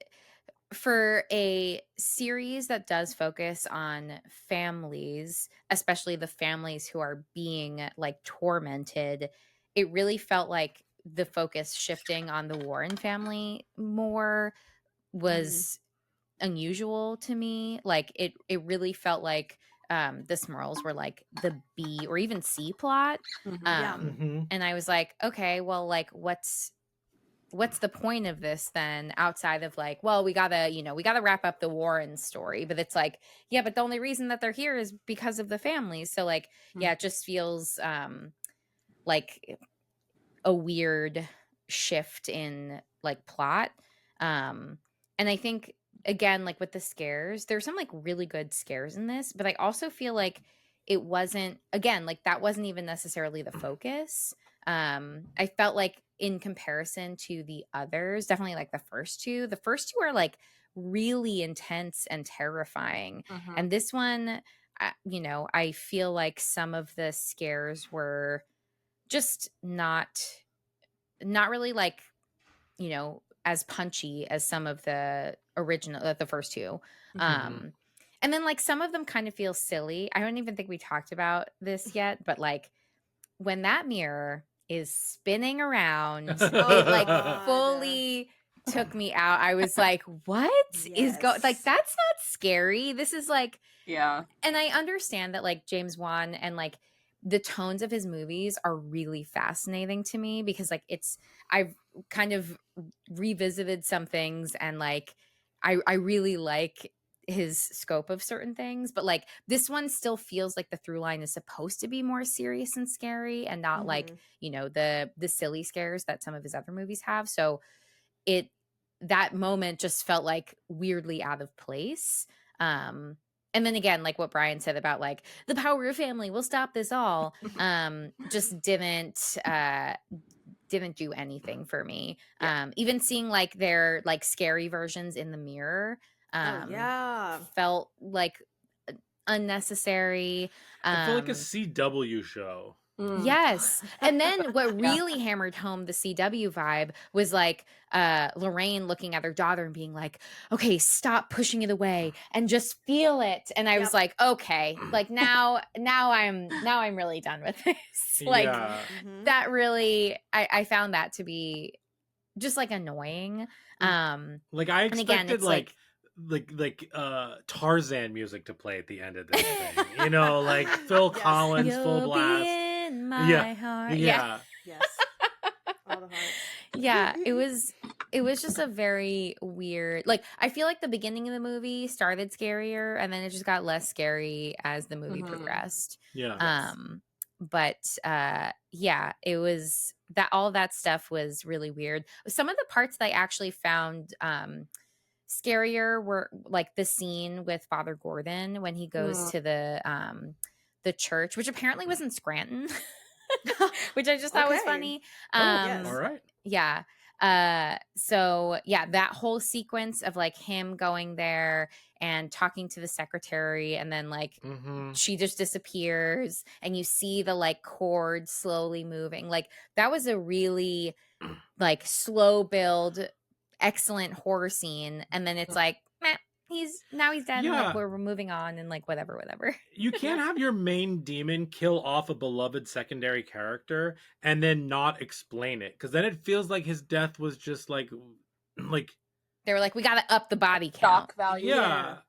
for a series that does focus on families, especially the families who are being like tormented, it really felt like the focus shifting on the Warren family more was unusual to me. Like it really felt like the Smurls were like the B or even C plot. And I was like, okay, well, like what's the point of this then, outside of like, well, we gotta wrap up the Warren story. But it's like, yeah, but the only reason that they're here is because of the families. So like, it just feels like a weird shift in like plot. And I think, again, like with the scares, there's some like really good scares in this, but I also feel like it wasn't, again, like that wasn't even necessarily the focus. I felt like in comparison to the others, definitely like the first two are like really intense and terrifying. And this one, you know, I feel like some of the scares were just not really like, you know, as punchy as some of the original, the first two. And then like some of them kind of feel silly. I don't even think we talked about this yet, but like when that mirror is spinning around, it like fully took me out. I was like, what is going, like, that's not scary. This is like, and I understand that like James Wan and like the tones of his movies are really fascinating to me because like I've kind of revisited some things and like I really like his scope of certain things, but like this one still feels like the through line is supposed to be more serious and scary and not like, you know, the silly scares that some of his other movies have. So that moment just felt like weirdly out of place. And then again, like what Brian said about like the power of family will stop this all, just didn't do anything for me. Even seeing like their like scary versions in the mirror felt like unnecessary. I feel like a CW show. Yes. And then what really hammered home the CW vibe was like Lorraine looking at her daughter and being like, okay, stop pushing it away and just feel it. And I was like, okay, like now I'm really done with this. Like that really, I found that to be just like annoying. Like I expected like Tarzan music to play at the end of this thing. You know, like Phil Collins full blast. In my heart. Yes. All the hearts. Yeah, it was just a very weird, like I feel like the beginning of the movie started scarier and then it just got less scary as the movie progressed. But yeah, it was that all that stuff was really weird. Some of the parts that I actually found scarier were like the scene with Father Gordon when he goes to the church, which apparently was in Scranton, which I just thought was funny. All right. Yeah. So yeah, that whole sequence of like him going there and talking to the secretary and then like she just disappears and you see the like cord slowly moving. Like that was a really like slow build, excellent horror scene. And then it's like, meh, he's dead and like we're moving on and like whatever. You can't have your main demon kill off a beloved secondary character and then not explain it, because then it feels like his death was just like they were like, we gotta up the body count. Shock value. Shock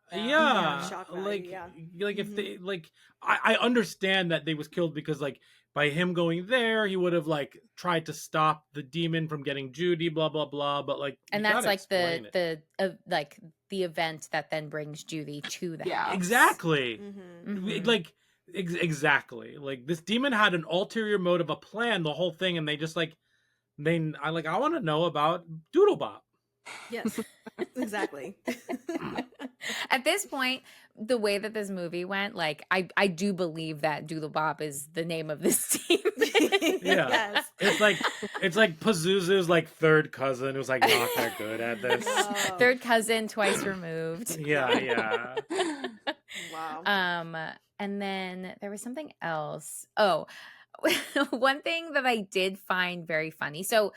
value, like if they like I understand that they was killed because like by him going there he would have like tried to stop the demon from getting Judy, blah blah blah, but like, and that's like the like the event that then brings Judy to the house. Exactly. Like exactly, like this demon had an ulterior motive, a plan, the whole thing, and they just like I want to know about Doodle Bop. Yes, exactly. At this point, the way that this movie went, like I do believe that Doodle Bop is the name of this team. Yes. It's like Pazuzu's like third cousin who's like not that good at this. Oh. Third cousin twice removed. Yeah. Wow. And then there was something else. Oh, one thing that I did find very funny. So,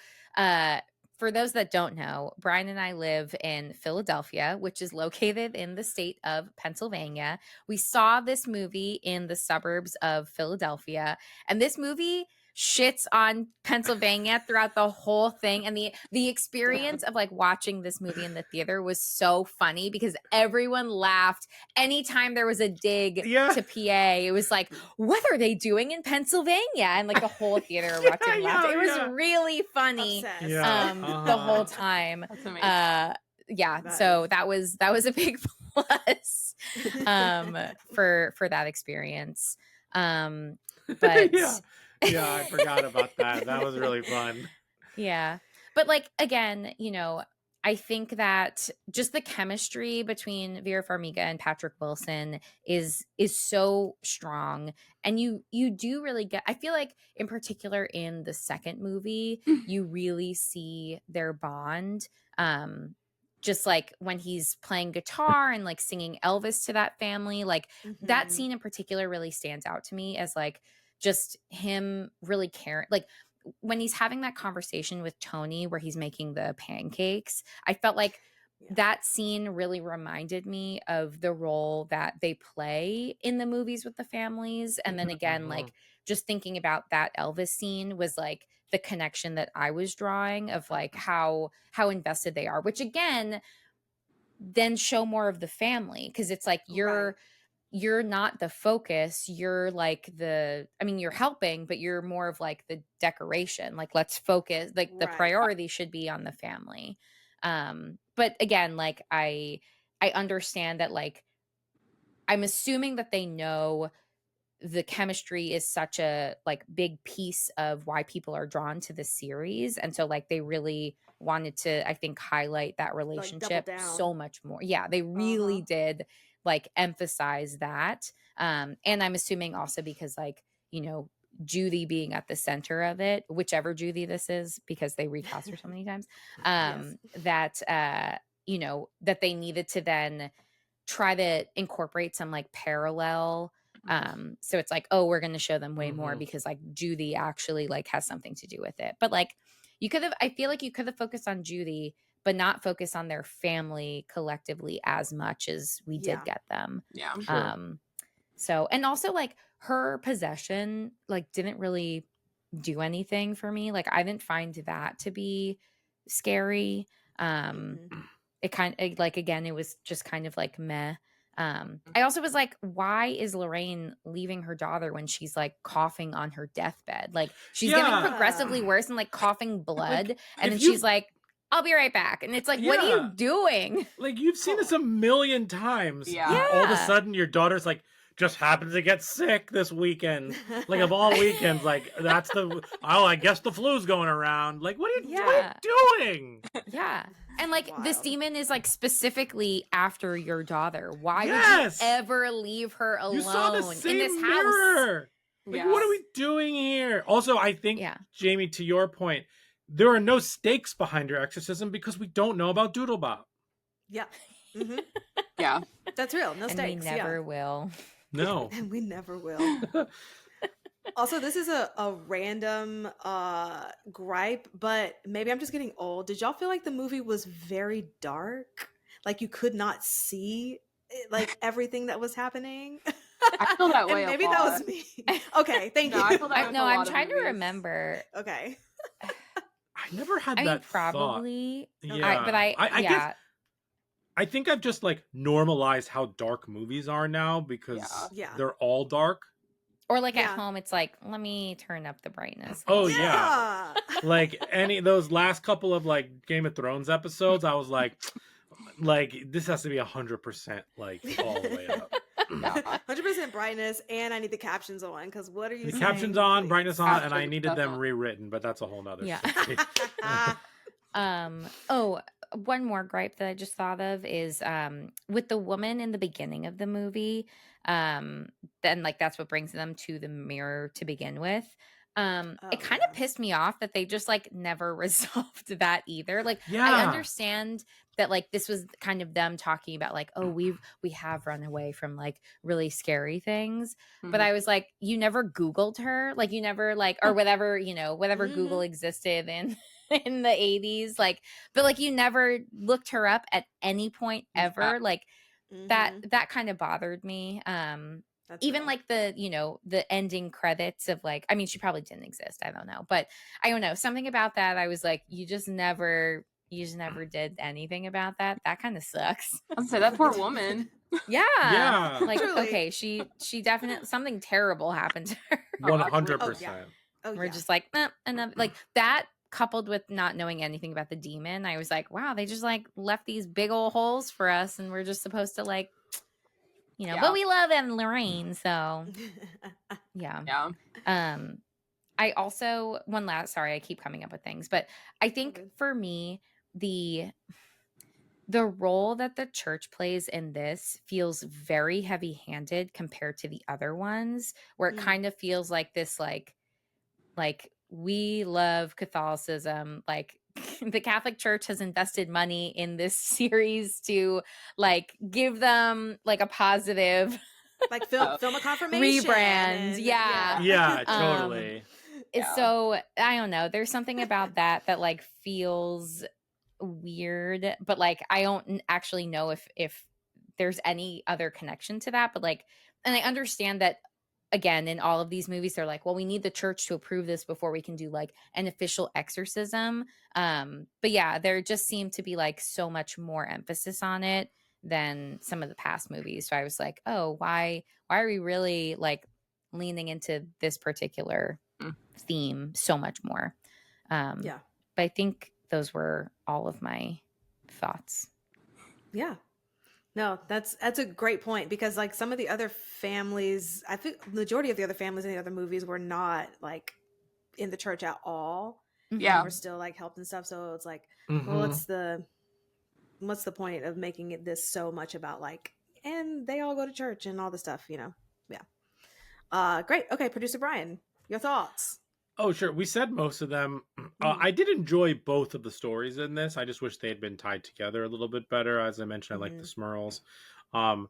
for those that don't know, Brian and I live in Philadelphia, which is located in the state of Pennsylvania. We saw this movie in the suburbs of Philadelphia, and this movie shits on Pennsylvania throughout the whole thing. And the experience of like watching this movie in the theater was so funny because everyone laughed anytime there was a dig to PA. It was like, what are they doing in Pennsylvania? And like the whole theater erupted and laughed. It was really funny the whole time. That's amazing. So that was a big plus for that experience. But yeah, I forgot about that. That was really fun. Yeah. But like, again, you know, I think that just the chemistry between Vera Farmiga and Patrick Wilson is so strong, and you do really get. I feel like in particular in the second movie, you really see their bond. Just like when he's playing guitar and like singing Elvis to that family, like that scene in particular really stands out to me as like just him really caring, like when he's having that conversation with Tony where he's making the pancakes. I felt like that scene really reminded me of the role that they play in the movies with the families. And then again, like just thinking about that Elvis scene was like the connection that I was drawing of like how invested they are, which again then show more of the family, because it's like you're not the focus, you're like you're helping, but you're more of like the decoration. Like let's focus, like the priority should be on the family. But again, like I understand that, like I'm assuming that they know the chemistry is such a like big piece of why people are drawn to the series, and so like they really wanted to, I think, highlight that relationship like so much more. Yeah, they really did like emphasize that. And I'm assuming also because like, you know, Judy being at the center of it, whichever Judy this is, because they recast her so many times, that you know, that they needed to then try to incorporate some like parallel. So it's like, oh, we're going to show them way more because like Judy actually like has something to do with it. But like I feel like you could have focused on Judy, but not focus on their family collectively as much as we did get them. Yeah. Sure. So, and also like her possession, like didn't really do anything for me. Like I didn't find that to be scary. It kind of like, again, it was just kind of like meh. I also was like, why is Lorraine leaving her daughter when she's like coughing on her deathbed? Like she's getting progressively worse and like coughing blood. Like, and then she's like, I'll be right back. And it's like, what are you doing? Like you've seen this a million times. Yeah. All of a sudden your daughter's like, just happened to get sick this weekend. Like of all weekends, like that's I guess the flu's going around. Like what are you doing? Yeah. And like this demon is like specifically after your daughter. Why would you ever leave her alone You saw the same in this mirror. house? Like what are we doing here? Also, I think Jamie, to your point, there are no stakes behind her exorcism because we don't know about Doodle Bop. Yeah. Yeah. That's real. No stakes. And we never will. No. And we never will. Also, this is a random gripe, but maybe I'm just getting old. Did y'all feel like the movie was very dark? Like you could not see like everything that was happening? I feel that way. Maybe that was me. Okay, thank you. I feel that No, I'm trying to remember. Okay. I never had that probably. thought. Yeah. I guess, I think I've just like normalized how dark movies are now because they're all dark. Or like at home, it's like, let me turn up the brightness. Oh yeah. Like those last couple of like Game of Thrones episodes, I was like this has to be 100% like all the way up. 100% brightness, and I need the captions on because what are you saying? Captions on, brightness on, and I needed them rewritten, but that's a whole nother story. One more gripe that I just thought of is with the woman in the beginning of the movie, then like that's what brings them to the mirror to begin with. It kind of pissed me off that they just like never resolved that either. Like I understand that like this was kind of them talking about like, oh, we have run away from like really scary things. But I was like, you never Googled her, like you never like, or whatever, you know, whatever Google existed in the 80s, like, but like you never looked her up at any point ever. Like that kind of bothered me. Even like the, you know, the ending credits of like, I mean, she probably didn't exist. I don't know. But I don't know. Something about that. I was like, you just never did anything about that. That kind of sucks. I'll say that poor woman. Yeah. Like, Truly. okay, she definitely, something terrible happened to her. 100%. We're just like, enough. Like that coupled with not knowing anything about the demon. I was like, wow, they just like left these big old holes for us. And we're just supposed to like, you know, but we love Anne Lorraine, so yeah. I also sorry, I keep coming up with things, but I think for me, the role that the church plays in this feels very heavy-handed compared to the other ones, where it kind of feels like this like we love Catholicism, like the Catholic Church has invested money in this series to like give them like a positive like film a confirmation rebrand. Yeah, totally. So I don't know, there's something about that like feels weird, but like I don't actually know if there's any other connection to that, but like, and I understand that again in all of these movies they're like, well, we need the church to approve this before we can do like an official exorcism, but yeah, there just seemed to be like so much more emphasis on it than some of the past movies. So I was like, oh, why are we really like leaning into this particular theme so much more? But I think those were all of my thoughts. Yeah. No, that's a great point, because like some of the other families, I think the majority of the other families in the other movies were not like in the church at all. Yeah. We're still like helped and stuff. So it's like, well, what's the point of making it this so much about like, and they all go to church and all the stuff, you know? Yeah. Great. Okay. Producer Brian, your thoughts. Oh, sure. We said most of them. I did enjoy both of the stories in this. I just wish they had been tied together a little bit better. As I mentioned, I like the Smurls. I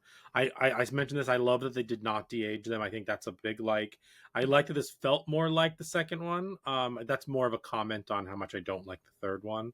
mentioned this. I love that they did not de-age them. I think that's a big like. I like that this felt more like the second one. That's more of a comment on how much I don't like the third one.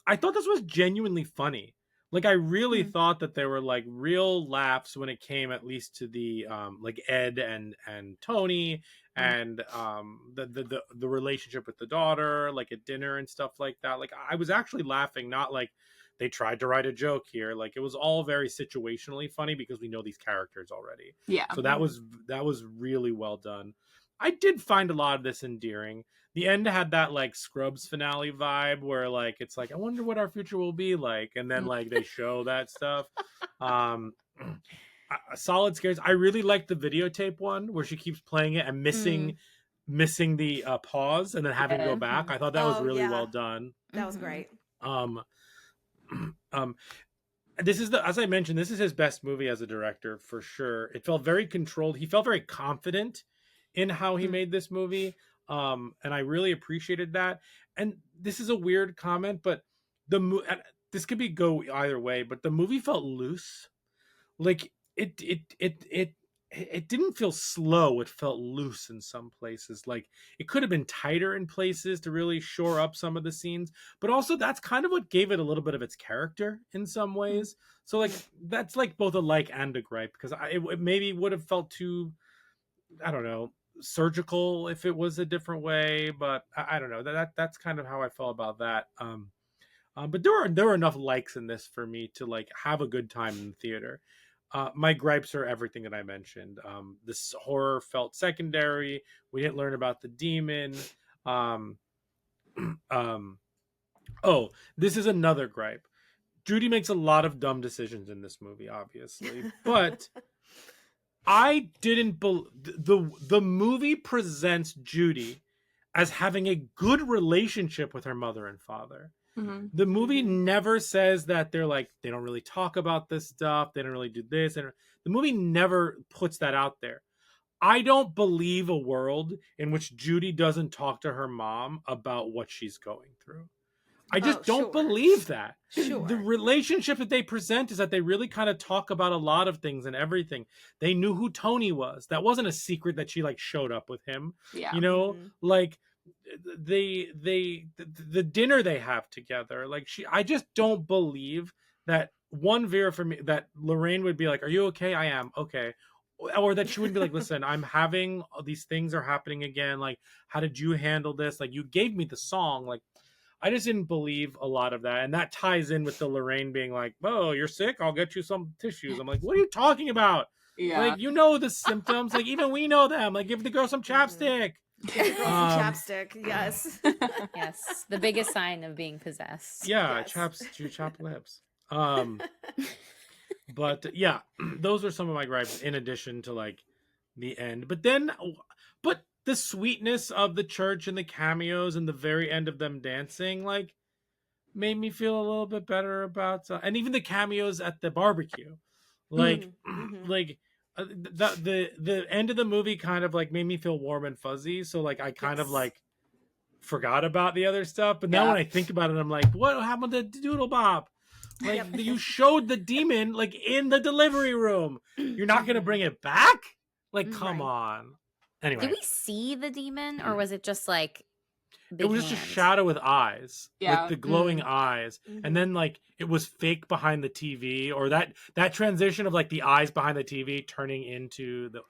I thought this was genuinely funny. Like, I really thought that there were like real laughs when it came at least to the like Ed and Tony and the relationship with the daughter, like at dinner and stuff like that. Like, I was actually laughing, not like they tried to write a joke here. Like, it was all very situationally funny because we know these characters already. Yeah. So that was really well done. I did find a lot of this endearing. The end had that like Scrubs finale vibe where like it's like, I wonder what our future will be like, and then like they show that stuff. Solid scares. I really like the videotape one where she keeps playing it and missing the pause and then having to go back. I thought that was really well done. That was great. This is as I mentioned, this is his best movie as a director for sure. It felt very controlled. He felt very confident in how he made this movie. And I really appreciated that. And this is a weird comment, but this could go either way, but the movie felt loose. Like it didn't feel slow. It felt loose in some places. Like it could have been tighter in places to really shore up some of the scenes, but also that's kind of what gave it a little bit of its character in some ways. So like, that's like both a like and a gripe, because it maybe would have felt too, I don't know, surgical if it was a different way, but I don't know, that's kind of how I felt about that. But there were enough likes in this for me to like have a good time in the theater. My gripes are everything that I mentioned. This horror felt secondary. We didn't learn about the demon. Oh, this is another gripe. Judy makes a lot of dumb decisions in this movie, obviously, but I didn't believe the movie presents Judy as having a good relationship with her mother and father. The movie never says that they're like, they don't really talk about this stuff, they don't really do this, and the movie never puts that out there. I don't believe a world in which Judy doesn't talk to her mom about what she's going through. I just don't believe that. The relationship that they present is that they really kind of talk about a lot of things and everything. They knew who Tony was. That wasn't a secret that she like showed up with him. Yeah. You know, like the dinner they have together. Like I just don't believe that for me, that Lorraine would be like, "Are you okay?" "I am." "Okay." Or that she would be like, "Listen, I'm having these things are happening again. Like, how did you handle this? Like, you gave me the song. Like, I just didn't believe a lot of that." And that ties in with the Lorraine being like, "Oh, you're sick? I'll get you some tissues." I'm like, what are you talking about? Yeah. Like, you know the symptoms. Like, even we know them. Like, give the girl some chapstick. Give the girl some chapstick. Yes. Yes. The biggest sign of being possessed. Yeah. Yes. Chap lips. But yeah, those are some of my gripes in addition to like the end. But the sweetness of the church and the cameos and the very end of them dancing, like made me feel a little bit better about, and even the cameos at the barbecue, like like the end of the movie kind of like made me feel warm and fuzzy. So like I kind of like forgot about the other stuff, but now when I think about it, I'm like, what happened to Doodle Bop? Like you showed the demon like in the delivery room. You're not gonna bring it back? Like, come on. Anyway, did we see the demon, or was it just like it was just a shadow with eyes, like the glowing eyes, and then like it was fake behind the TV, or that transition of like the eyes behind the TV turning into the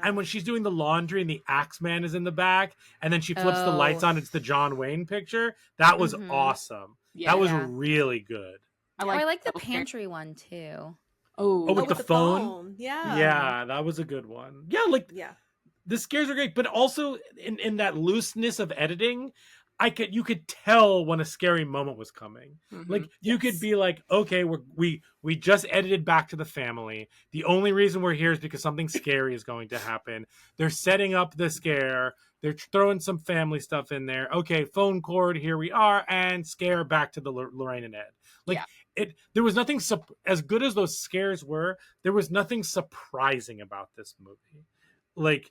and when she's doing the laundry and the Axeman is in the back, and then she flips the lights on, it's the John Wayne picture. That was awesome. That was really good. I like the pantry one too. With the phone? Yeah, that was a good one. The scares are great, but also in that looseness of editing, you could tell when a scary moment was coming. Like you could be like, okay, we just edited back to the family. The only reason we're here is because something scary is going to happen. They're setting up the scare. They're throwing some family stuff in there. Okay, phone cord, here we are, and scare back to the Lorraine and Ed. Like there was nothing as good as those scares were. There was nothing surprising about this movie. Like.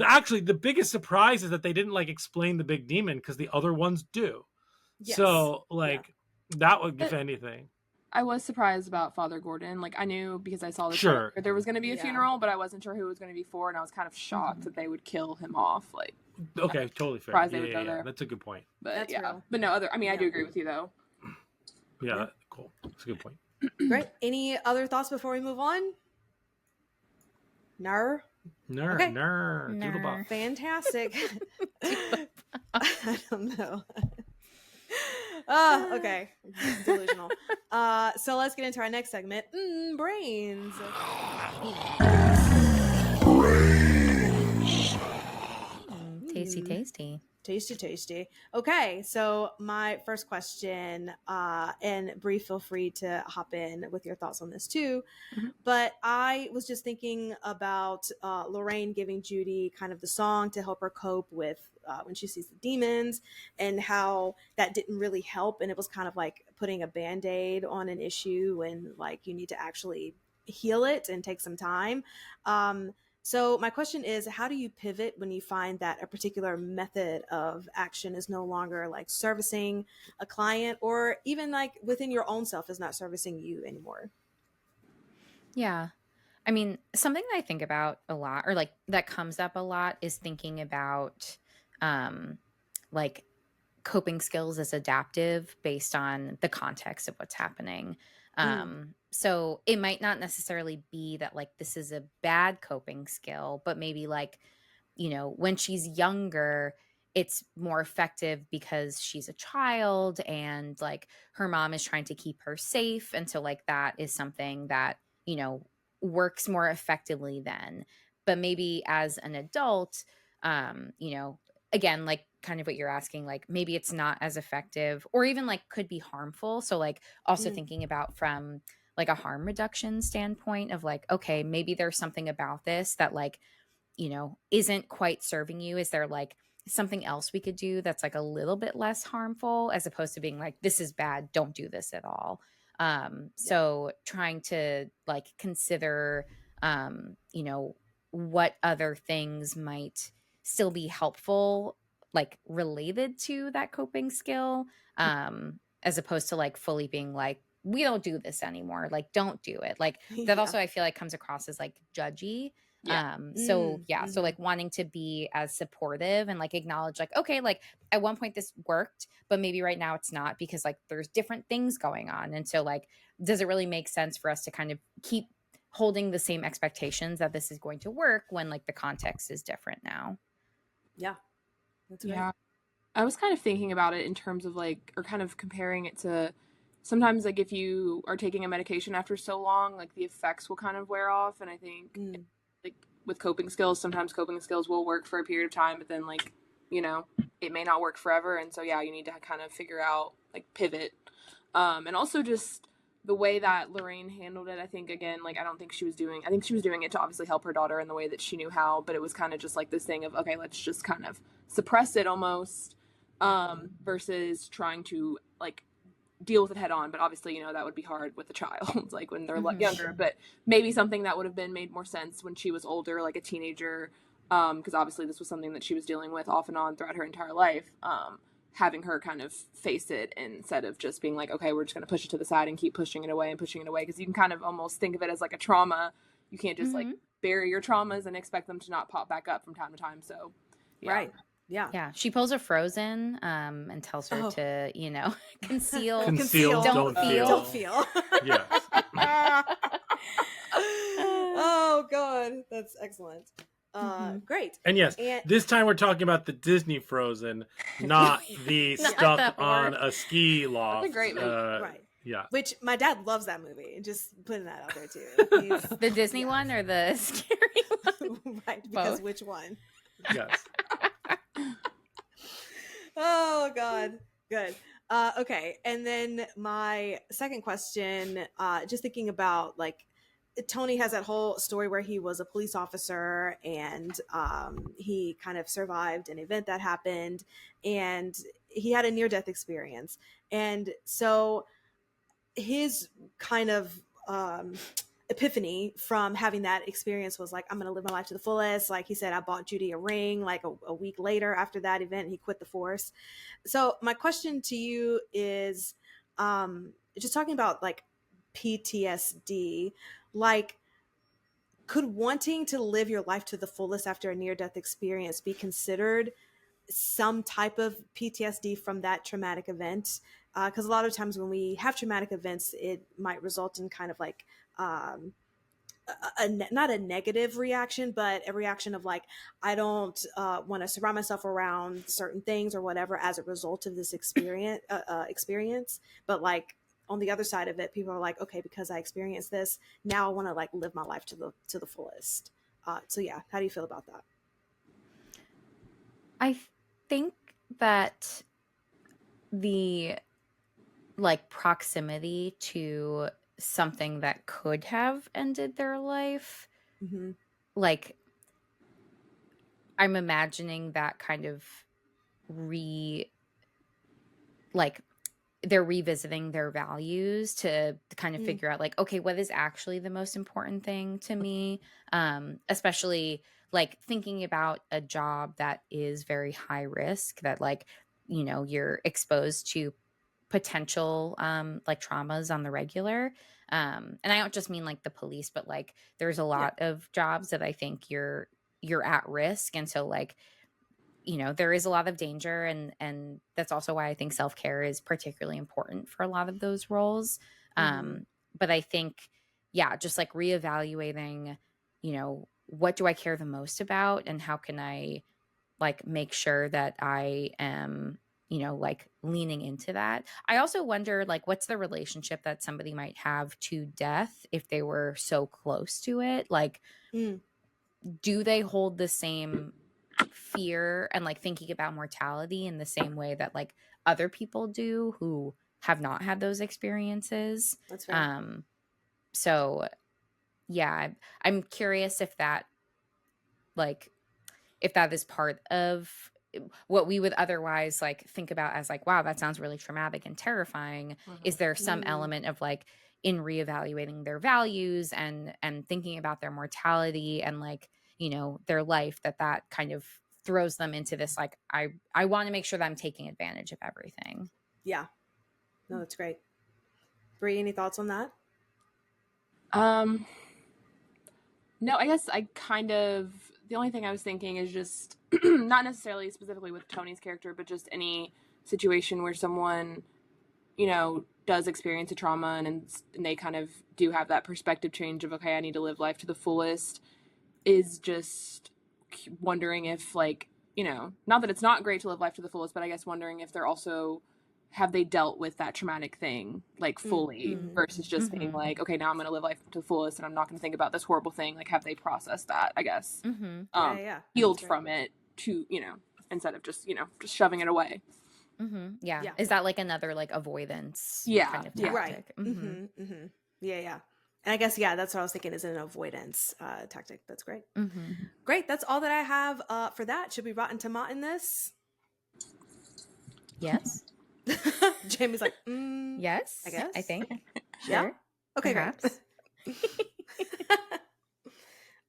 Actually, the biggest surprise is that they didn't like explain the big demon because the other ones do. So like that would, if anything. I was surprised about Father Gordon. Like I knew because I saw the trailer there was going to be a funeral, but I wasn't sure who it was going to be for, and I was kind of shocked that they would kill him off. Like okay, totally fair. Surprised they would go there. That's a good point. But but no other. I mean, I do agree with you though. Yeah, cool. That's a good point. Great. Any other thoughts before we move on? Doodle Bop. Fantastic. I don't know. Okay. Delusional. So let's get into our next segment. Brains. Tasty. Tasty. Okay, so my first question, and Bree, feel free to hop in with your thoughts on this too. But I was just thinking about Lorraine giving Judy kind of the song to help her cope with when she sees the demons, and how that didn't really help, and it was kind of like putting a band-aid on an issue when like you need to actually heal it and take some time. So my question is, how do you pivot when you find that a particular method of action is no longer like servicing a client, or even like within your own self is not servicing you anymore? Yeah. I mean, something that I think about a lot, or like that comes up a lot, is thinking about like coping skills as adaptive based on the context of what's happening. So it might not necessarily be that like this is a bad coping skill, but maybe like, you know, when she's younger, it's more effective because she's a child and like her mom is trying to keep her safe. And so like that is something that, you know, works more effectively then. But maybe as an adult, you know, again, like kind of what you're asking, like maybe it's not as effective, or even like could be harmful. So like also thinking about from like a harm reduction standpoint of like, okay, maybe there's something about this that like, you know, isn't quite serving you. Is there like something else we could do that's like a little bit less harmful, as opposed to being like, this is bad, don't do this at all. So trying to like consider, you know, what other things might still be helpful, like related to that coping skill, as opposed to like fully being like, we don't do this anymore. Like, don't do it. Like that also, I feel like comes across as like judgy. So like wanting to be as supportive and like acknowledge like, okay, like at one point this worked, but maybe right now it's not, because like there's different things going on. And so like, does it really make sense for us to kind of keep holding the same expectations that this is going to work when like the context is different now? Yeah. That's great. Yeah. I was kind of thinking about it in terms of like, or kind of comparing it to sometimes like if you are taking a medication after so long, like the effects will kind of wear off. And I think like with coping skills, sometimes coping skills will work for a period of time, but then like, you know, it may not work forever. And so, yeah, you need to kind of figure out like pivot. And also just the way that Lorraine handled it, I think, again, like, I think she was doing it to obviously help her daughter in the way that she knew how, but it was kind of just like this thing of, okay, let's just kind of suppress it almost, versus trying to like deal with it head on. But obviously, you know, that would be hard with a child, like when they're Mhm. younger. But maybe something that would have been made more sense when she was older, like a teenager, because obviously this was something that she was dealing with off and on throughout her entire life. Having her kind of face it instead of just being like, okay, we're just going to push it to the side and keep pushing it away, because you can kind of almost think of it as like a trauma. You can't just like bury your traumas and expect them to not pop back up from time to time. So, yeah. Right. Yeah. Yeah. She pulls a Frozen and tells her to, you know, conceal, don't feel. Don't feel. Yes. Oh, God. That's excellent. Great. And yes, this time we're talking about the Disney Frozen, not the stuck on a ski loft. That's a great movie. Right. Yeah. Which my dad loves that movie. Just putting that out there too. The Disney one or the scary one? Right. Because Both. which one? Yes. Oh, God. Good. Okay. And then my second question, just thinking about like, Tony has that whole story where he was a police officer and he kind of survived an event that happened and he had a near-death experience. And so his kind of epiphany from having that experience was like, I'm going to live my life to the fullest. Like he said, I bought Judy a ring like a week later after that event, he quit the force. So my question to you is just talking about like PTSD, like could wanting to live your life to the fullest after a near-death experience be considered some type of PTSD from that traumatic event? Because a lot of times when we have traumatic events, it might result in kind of like not a negative reaction, but a reaction of like, I don't want to surround myself around certain things or whatever as a result of this experience. But like on the other side of it, people are like, okay, because I experienced this, now I want to like live my life to the fullest. So yeah, how do you feel about that? I think that the like proximity to something that could have ended their life, like I'm imagining that kind of they're revisiting their values to kind of figure out like, okay, what is actually the most important thing to me? Especially like thinking about a job that is very high risk, that like, you know, you're exposed to potential like traumas on the regular. And I don't just mean like the police, but like there's a lot of jobs that I think you're at risk. And so like, you know, there is a lot of danger, and that's also why I think self-care is particularly important for a lot of those roles. But I think, yeah, just like reevaluating, you know, what do I care the most about and how can I like make sure that I am, you know, like leaning into that. I also wonder like what's the relationship that somebody might have to death if they were so close to it? Like, do they hold the same fear and like thinking about mortality in the same way that like other people do who have not had those experiences? That's right. So yeah, I'm curious if that is part of what we would otherwise like think about as like, wow, that sounds really traumatic and terrifying. Is there some element of like in reevaluating their values and thinking about their mortality and like, you know, their life, that kind of throws them into this like, I want to make sure that I'm taking advantage of everything. Yeah. No, that's great. Bri, any thoughts on that? No, I guess I kind of, the only thing I was thinking is just not necessarily specifically with Tony's character, but just any situation where someone, you know, does experience a trauma and they kind of do have that perspective change of, okay, I need to live life to the fullest, is just wondering if like, you know, not that it's not great to live life to the fullest, but I guess wondering if they're also, have they dealt with that traumatic thing like fully versus just being like, okay, now I'm going to live life to the fullest and I'm not going to think about this horrible thing. Like, have they processed that, I guess, healed from it to, you know, instead of just, you know, just shoving it away. Yeah. Is that like another like avoidance kind of tactic? Right. Yeah. And I guess, that's what I was thinking, is an avoidance tactic. That's great. Great. That's all that I have for that. Should we rotten tomato in this? Yes. Jamie's like, yes, I guess. I think. Yeah? Sure. Okay, Perhaps. great.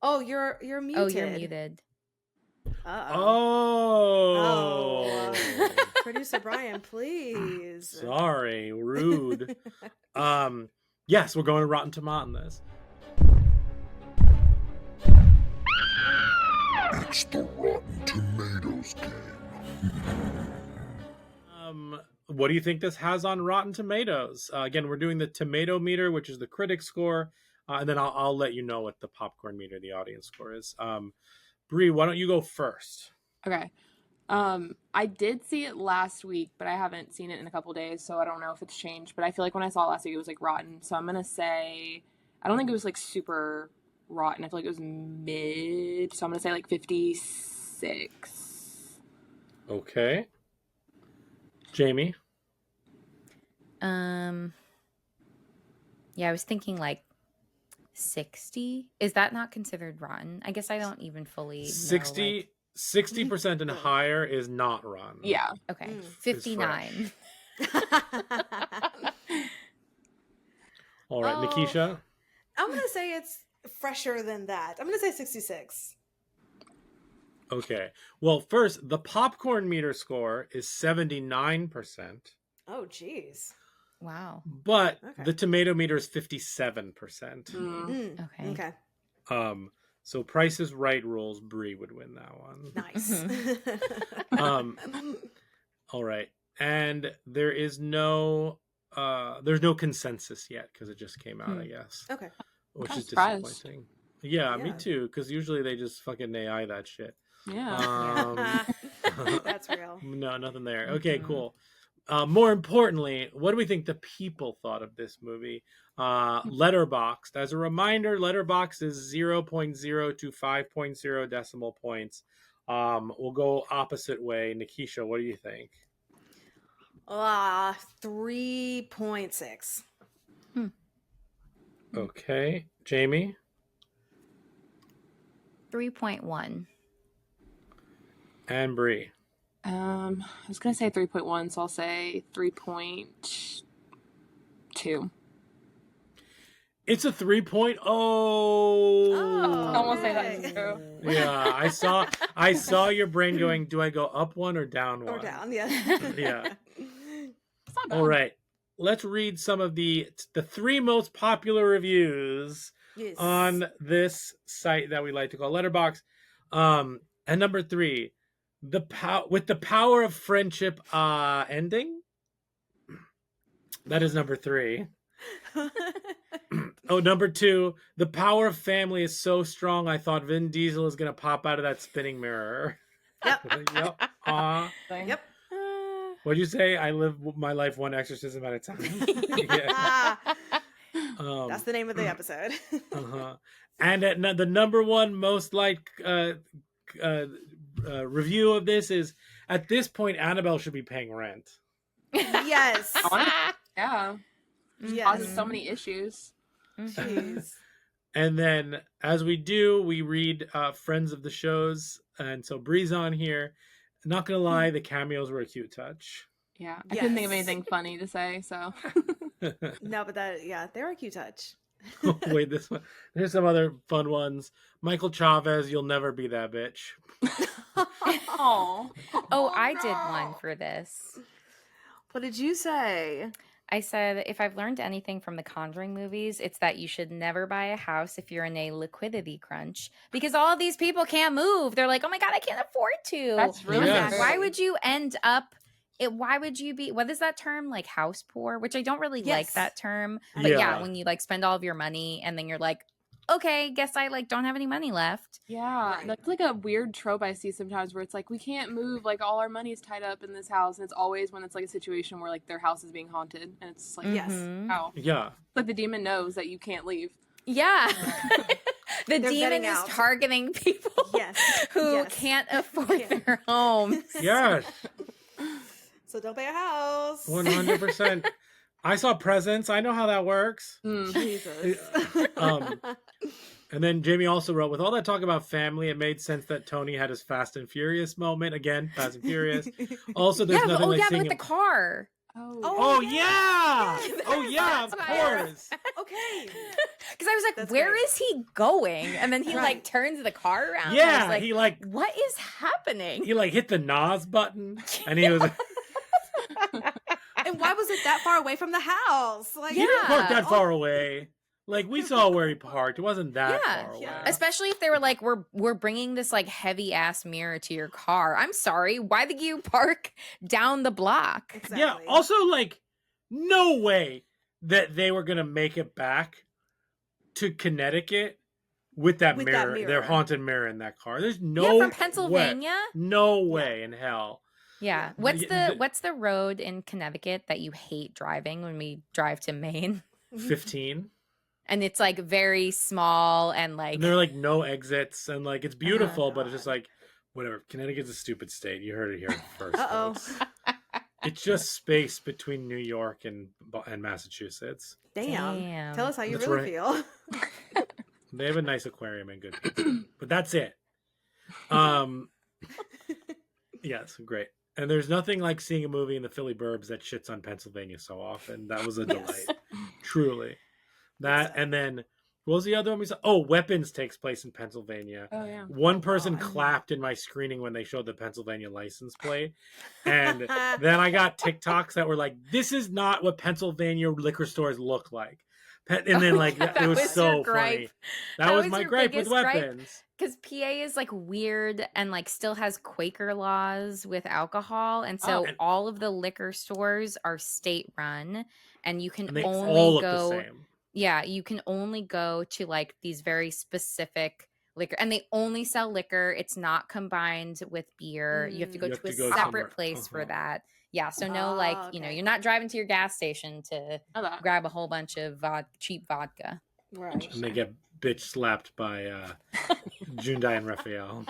Oh, you're muted. Oh, you're muted. Oh. Producer Brian, please. Sorry, rude. Yes, we're going to Rotten Tomato on this. It's the Rotten Tomatoes game. What do you think this has on Rotten Tomatoes? Again, we're doing the tomato meter, which is the critic score, and then I'll let you know what the popcorn meter, the audience score is. Bree, why don't you go first? Okay. I did see it last week, but I haven't seen it in a couple days, so I don't know if it's changed. But I feel like when I saw it last week, it was like rotten. So I'm gonna say, I don't think it was like super rotten. I feel like it was mid. So I'm gonna say like 56. Okay. Jamie? Yeah, I was thinking like 60. Is that not considered rotten? I guess I don't even fully know, 60% and higher is not rotten. Yeah. Okay. 59. All right, Nikisha? I'm going to say it's fresher than that. I'm going to say 66. Okay. Well, first, the popcorn meter score is 79%. Oh, geez. Wow. But the tomato meter is 57%. Okay. So Price is Right rules, Brie would win that one. Nice. All right. And there is no there's no consensus yet because it just came out, I guess. Okay. Which is surprised. disappointing. Yeah, me too, because usually they just fucking AI that shit. Yeah. That's real. No, nothing there. Okay, cool. More importantly, what do we think the people thought of this movie? Letterboxd. As a reminder, Letterboxd is 0.0 to 5.0 decimal points. We'll go opposite way. Nikisha, what do you think? 3.6. Okay. Jamie? 3.1. And Brie? I was gonna say 3.1, so I'll say 3.2. It's a 3.0. Almost say that's true. Yeah, I saw your brain going, do I go up one or down one? Or down, yeah. Yeah. All right. Let's read some of the 3 most popular reviews on this site that we like to call Letterboxd. And number 3, with the power of friendship ending. That is number 3. Oh, number 2, the power of family is so strong. I thought Vin Diesel is gonna pop out of that spinning mirror. Yep. Yep. Yep. What'd you say? I live my life one exorcism at a time. That's the name of the episode. And the number 1 most liked review of this is, at this point, Annabelle should be paying rent. Yes. Yeah. Yes. Causes so many issues. Jeez. And then, as we do, we read friends of the shows. And so Bree's on here. Not gonna lie, the cameos were a cute touch. Yeah. I couldn't think of anything funny to say, so. No, but they're a cute touch. Oh, wait, this one. There's some other fun ones. Michael Chavez, you'll never be that bitch. Oh, I did one for this. What did you say? I said, if I've learned anything from the Conjuring movies, it's that you should never buy a house if you're in a liquidity crunch, because all of these people can't move. They're like, oh my God, I can't afford to. That's really Yes. Why would you end up, why would you be, what is that term? Like house poor, which I don't really like that term. But yeah, when you like spend all of your money and then you're like, okay, guess I like don't have any money left. Yeah, Right. that's like a weird trope I see sometimes where it's like, we can't move, like all our money is tied up in this house, and it's always when it's like a situation where like their house is being haunted, and it's like, Yes. wow, Yeah. like the demon knows that you can't leave. Yeah. The They're demon vetting is out. targeting people who can't afford their homes. Yes. So don't pay a house. 100%. I saw Presents. I know how that works. Jesus. And then Jamie also wrote, with all that talk about family, it made sense that Tony had his Fast and Furious moment. Again, Fast and Furious. Also, there's nothing like but seeing with the car. Oh yeah! Oh yeah, of course. Okay. Because I was like, where is he going? And then he like turns the car around. Yeah, and I was like, he like, what is happening? He like hit the NOS button, and he was. And why was it that far away from the house? Like, He didn't park that far away. Like, we saw where he parked. It wasn't that far away. Especially if they were like, we're bringing this like heavy ass mirror to your car. I'm sorry. Why did you park down the block? Exactly. Yeah. Also, like, no way that they were gonna make it back to Connecticut with that mirror, their haunted mirror in that car. There's no from Pennsylvania. No way in hell. Yeah. What's the road in Connecticut that you hate driving when we drive to Maine? 15. And it's like very small and like and there are like no exits and like it's beautiful, but it's just like whatever. Connecticut's a stupid state. You heard it here first. folks. It's just space between New York and Massachusetts. Damn. Tell us how you really feel. They have a nice aquarium and good pizza, but that's it. Yes, great. And there's nothing like seeing a movie in the Philly burbs that shits on Pennsylvania so often. That was a delight, truly. That and then what was the other one we saw? Oh, Weapons takes place in Pennsylvania. Oh yeah. One person clapped in my screening when they showed the Pennsylvania license plate, and then I got TikToks that were like, "This is not what Pennsylvania liquor stores look like." And then like it was so funny. That was my gripe with Weapons. Because PA is like weird and like still has Quaker laws with alcohol, and so all of the liquor stores are state run, and you can only go. The same. Yeah, you can only go to like these very specific liquor, and they only sell liquor. It's not combined with beer. You have to go to a separate place for that. Yeah, so no, like you know, you're not driving to your gas station to grab a whole bunch of cheap vodka. Right. And they get bitch slapped by Jundai and Raphael.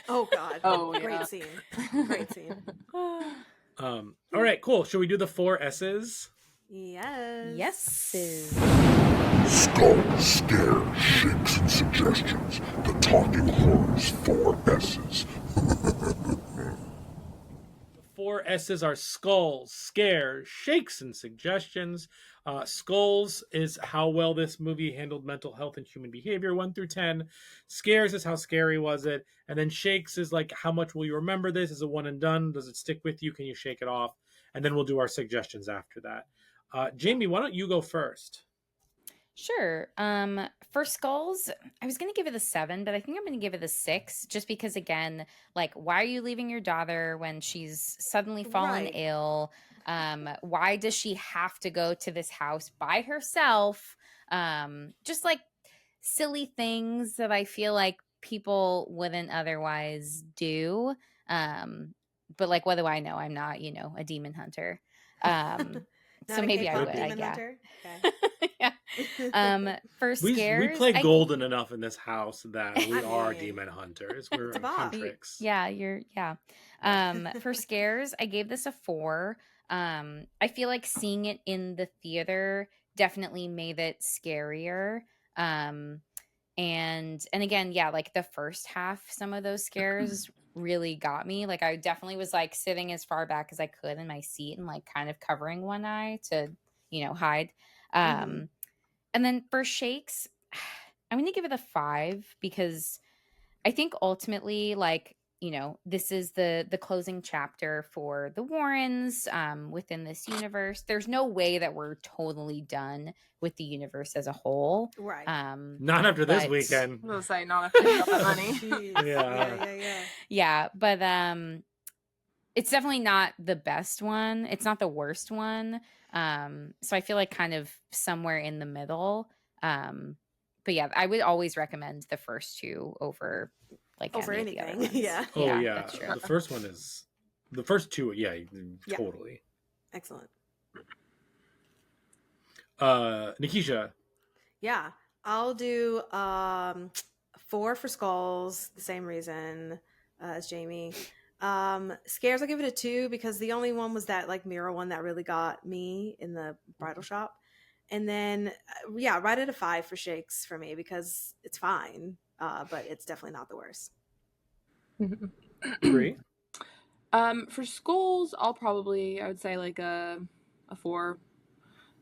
Oh God. Oh, yeah. Great scene. Great scene. All right, cool. Should we do the 4 S's? Yes. Yes. Skull, scare, shakes, and suggestions. The Talking Horror's 4 S's. The 4 S's are skulls, scare, shakes, and suggestions. Skulls is how well this movie handled mental health and human behavior, 1 through 10. Scares is how scary was it. And then shakes is like, how much will you remember this? Is it one and done? Does it stick with you? Can you shake it off? And then we'll do our suggestions after that. Jamie, why don't you go first? Sure. For Skulls, I was going to give it a 7, but I think I'm going to give it a 6 just because, again, like, why are you leaving your daughter when she's suddenly fallen ill? Why does she have to go to this house by herself? Just like silly things that I feel like people wouldn't otherwise do. But like, what do I know? I'm not, you know, a demon hunter. So maybe I would, I guess. Okay. Yeah. For scares, we play golden enough in this house that we are demon hunters. We're huntrix. Yeah. For scares, I gave this a 4. I feel like seeing it in the theater definitely made it scarier. And again, yeah, like the first half, some of those scares really got me. Like I definitely was like sitting as far back as I could in my seat and like kind of covering one eye to, you know, hide. And then for shakes, I'm going to give it a 5 because I think ultimately, like, you know, this is the closing chapter for the Warrens within this universe. There's no way that we're totally done with the universe as a whole. Right. Not after this weekend. I was say not after you got that money. Yeah, but it's definitely not the best one. It's not the worst one. So I feel like kind of somewhere in the middle. But yeah, I would always recommend the first 2 over anything. Yeah. Oh yeah. That's true. The first one is the first 2. Yeah, totally. Excellent. Nikisha. Yeah, I'll do 4 for Skulls, the same reason as Jamie. Scares, I'll give it a 2 because the only one was that like mirror one that really got me in the bridal shop. And then right at a 5 for shakes for me because it's fine. But it's definitely not the worst. Agree. For Skulls, I would say like a a 4.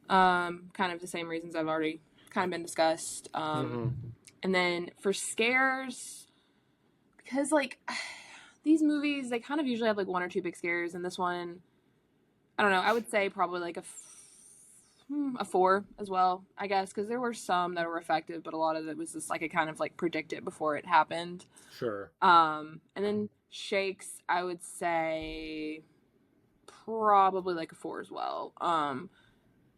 Kind of the same reasons I've already kind of been discussed. And then for scares, because like these movies, they kind of usually have like 1 or 2 big scares, and this one, I don't know, I would say probably like a 4 as well, I guess, because there were some that were effective, but a lot of it was just like I kind of like predicted before it happened. Sure. And then shakes, I would say probably like a 4 as well.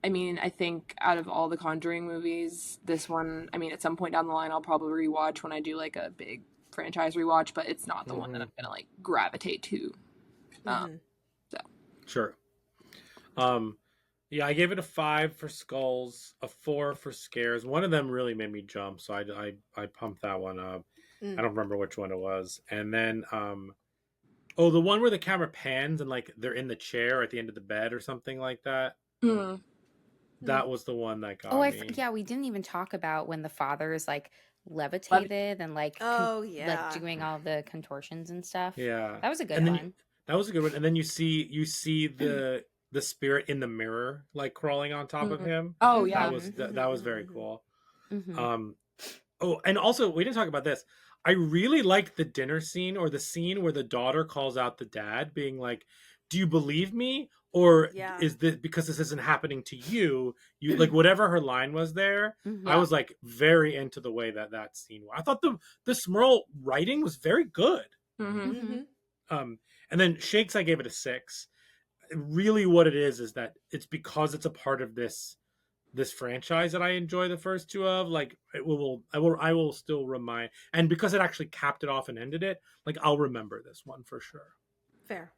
I mean, I think out of all the Conjuring movies, this one, I mean, at some point down the line, I'll probably rewatch when I do like a big franchise rewatch, but it's not the one that I'm gonna like gravitate to. So sure. Yeah, I gave it a 5 for skulls, a 4 for scares. One of them really made me jump, so I pumped that one up. I don't remember which one it was. And then the one where the camera pans and like they're in the chair at the end of the bed or something like that. That was the one that got me. Yeah, we didn't even talk about when the father is like levitated and like like doing all the contortions and stuff. Yeah, that was a good one. That was a good one. And then you see the spirit in the mirror like crawling on top of him. Oh yeah, that was very cool. And also we didn't talk about this. I really liked the dinner scene, or the scene where the daughter calls out the dad, being like, "Do you believe me? Or is this because this isn't happening to you?" You like whatever her line was there. I was like very into the way that scene was. I thought the Smurl writing was very good. And then shakes, I gave it a 6. Really, what it is that it's because it's a part of this franchise that I enjoy the first 2 of. Like I will still remind, and because it actually capped it off and ended it, like I'll remember this one for sure. Fair.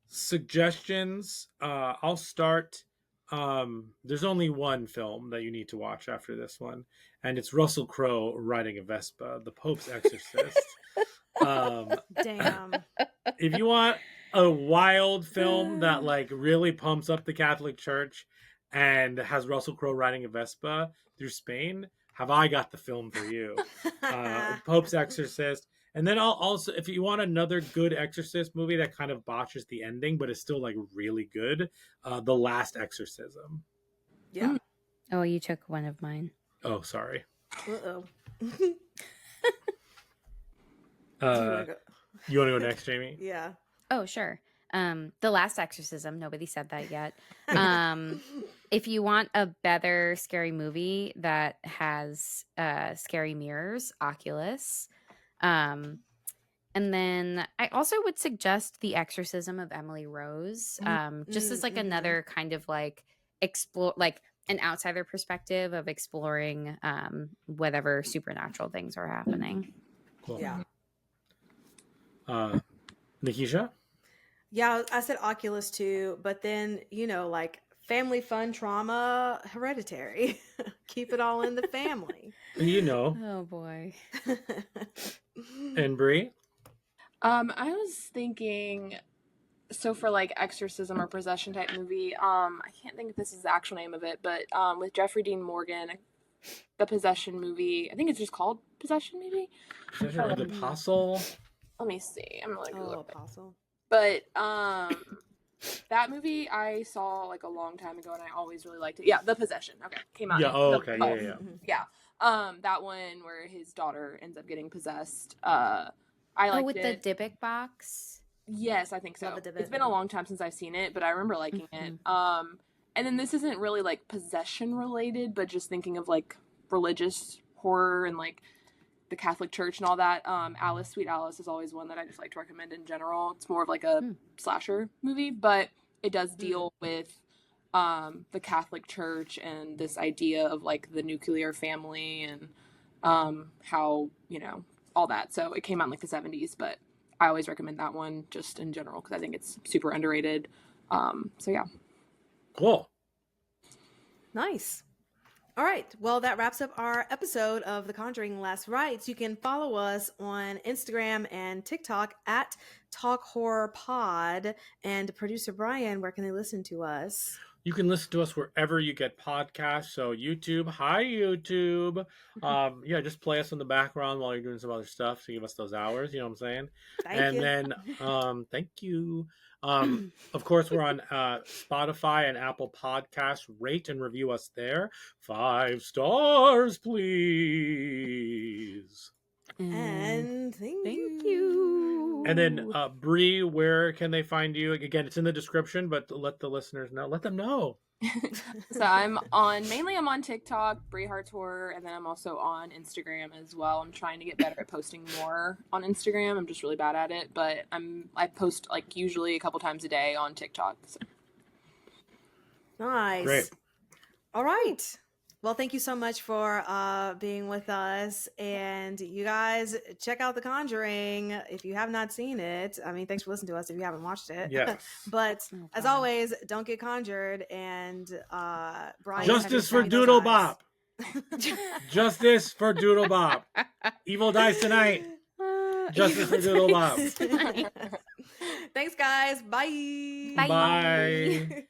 Suggestions. I'll start. There's only one film that you need to watch after this one, and it's Russell Crowe riding a Vespa, The Pope's Exorcist. Damn. If you want a wild film that like really pumps up the Catholic Church and has Russell Crowe riding a Vespa through Spain, have I got the film for you? Pope's Exorcist. And then I'll also, if you want another good Exorcist movie that kind of botches the ending, but is still like really good, The Last Exorcism. Yeah. Oh, you took one of mine. Oh, sorry. Uh-oh. You want to go next, Jamie? Yeah. Oh, sure. The Last Exorcism. Nobody said that yet. If you want a better scary movie that has scary mirrors, Oculus. And then I also would suggest The Exorcism of Emily Rose, just as like another kind of like explore, like an outsider perspective of exploring whatever supernatural things are happening. Cool. Yeah. Nikisha? Yeah, I said Oculus too, but then, like family fun trauma, Hereditary. Keep it all in the family. Oh boy. And Brie? I was thinking, so for like exorcism or possession type movie, I can't think if this is the actual name of it, but with Jeffrey Dean Morgan, the possession movie, I think it's just called Possession, maybe? Possession of the Apostle? Let me see. I'm like, Apostle. But that movie I saw like a long time ago, and I always really liked it. Yeah, The Possession. Okay, came out. Yeah. Oh, okay. Yeah. That one where his daughter ends up getting possessed. I liked with it. the Dybbuk box. Yes, I think so. It's been a long time since I've seen it, but I remember liking it. And then this isn't really like possession related, but just thinking of like religious horror and like the Catholic Church and all that. Alice, Sweet Alice is always one that I just like to recommend in general. It's more of like a slasher movie, but it does deal with the Catholic Church and this idea of like the nuclear family and how, all that. So it came out in like the 70s, but I always recommend that one just in general because I think it's super underrated. So yeah. Cool. Nice. All right. Well, that wraps up our episode of The Conjuring Last Rites. You can follow us on Instagram and TikTok at Talk Horror Pod. And producer Brian, where can they listen to us? You can listen to us wherever you get podcasts. So YouTube, hi YouTube. Just play us in the background while you're doing some other stuff to give us those hours. You know what I'm saying? Then, thank you. Of course, we're on Spotify and Apple Podcasts. Rate and review us there. 5 stars, please. And thank you. And then, Bree, where can they find you? Again, it's in the description, but let the listeners know. Let them know. So I'm on TikTok, BriHeartsHorror, and then I'm also on Instagram as well. I'm trying to get better at posting more on Instagram. I'm just really bad at it, but I post like usually a couple times a day on TikTok. So. Nice. Great. All right. Well, thank you so much for being with us. And you guys, check out The Conjuring if you have not seen it. I mean, thanks for listening to us if you haven't watched it. Yes. But as always, don't get conjured. And Brian, Justice for Doodle Bop. Justice for Doodle Bop. Evil dies tonight. Justice for Doodle Bop. Thanks, guys. Bye. Bye.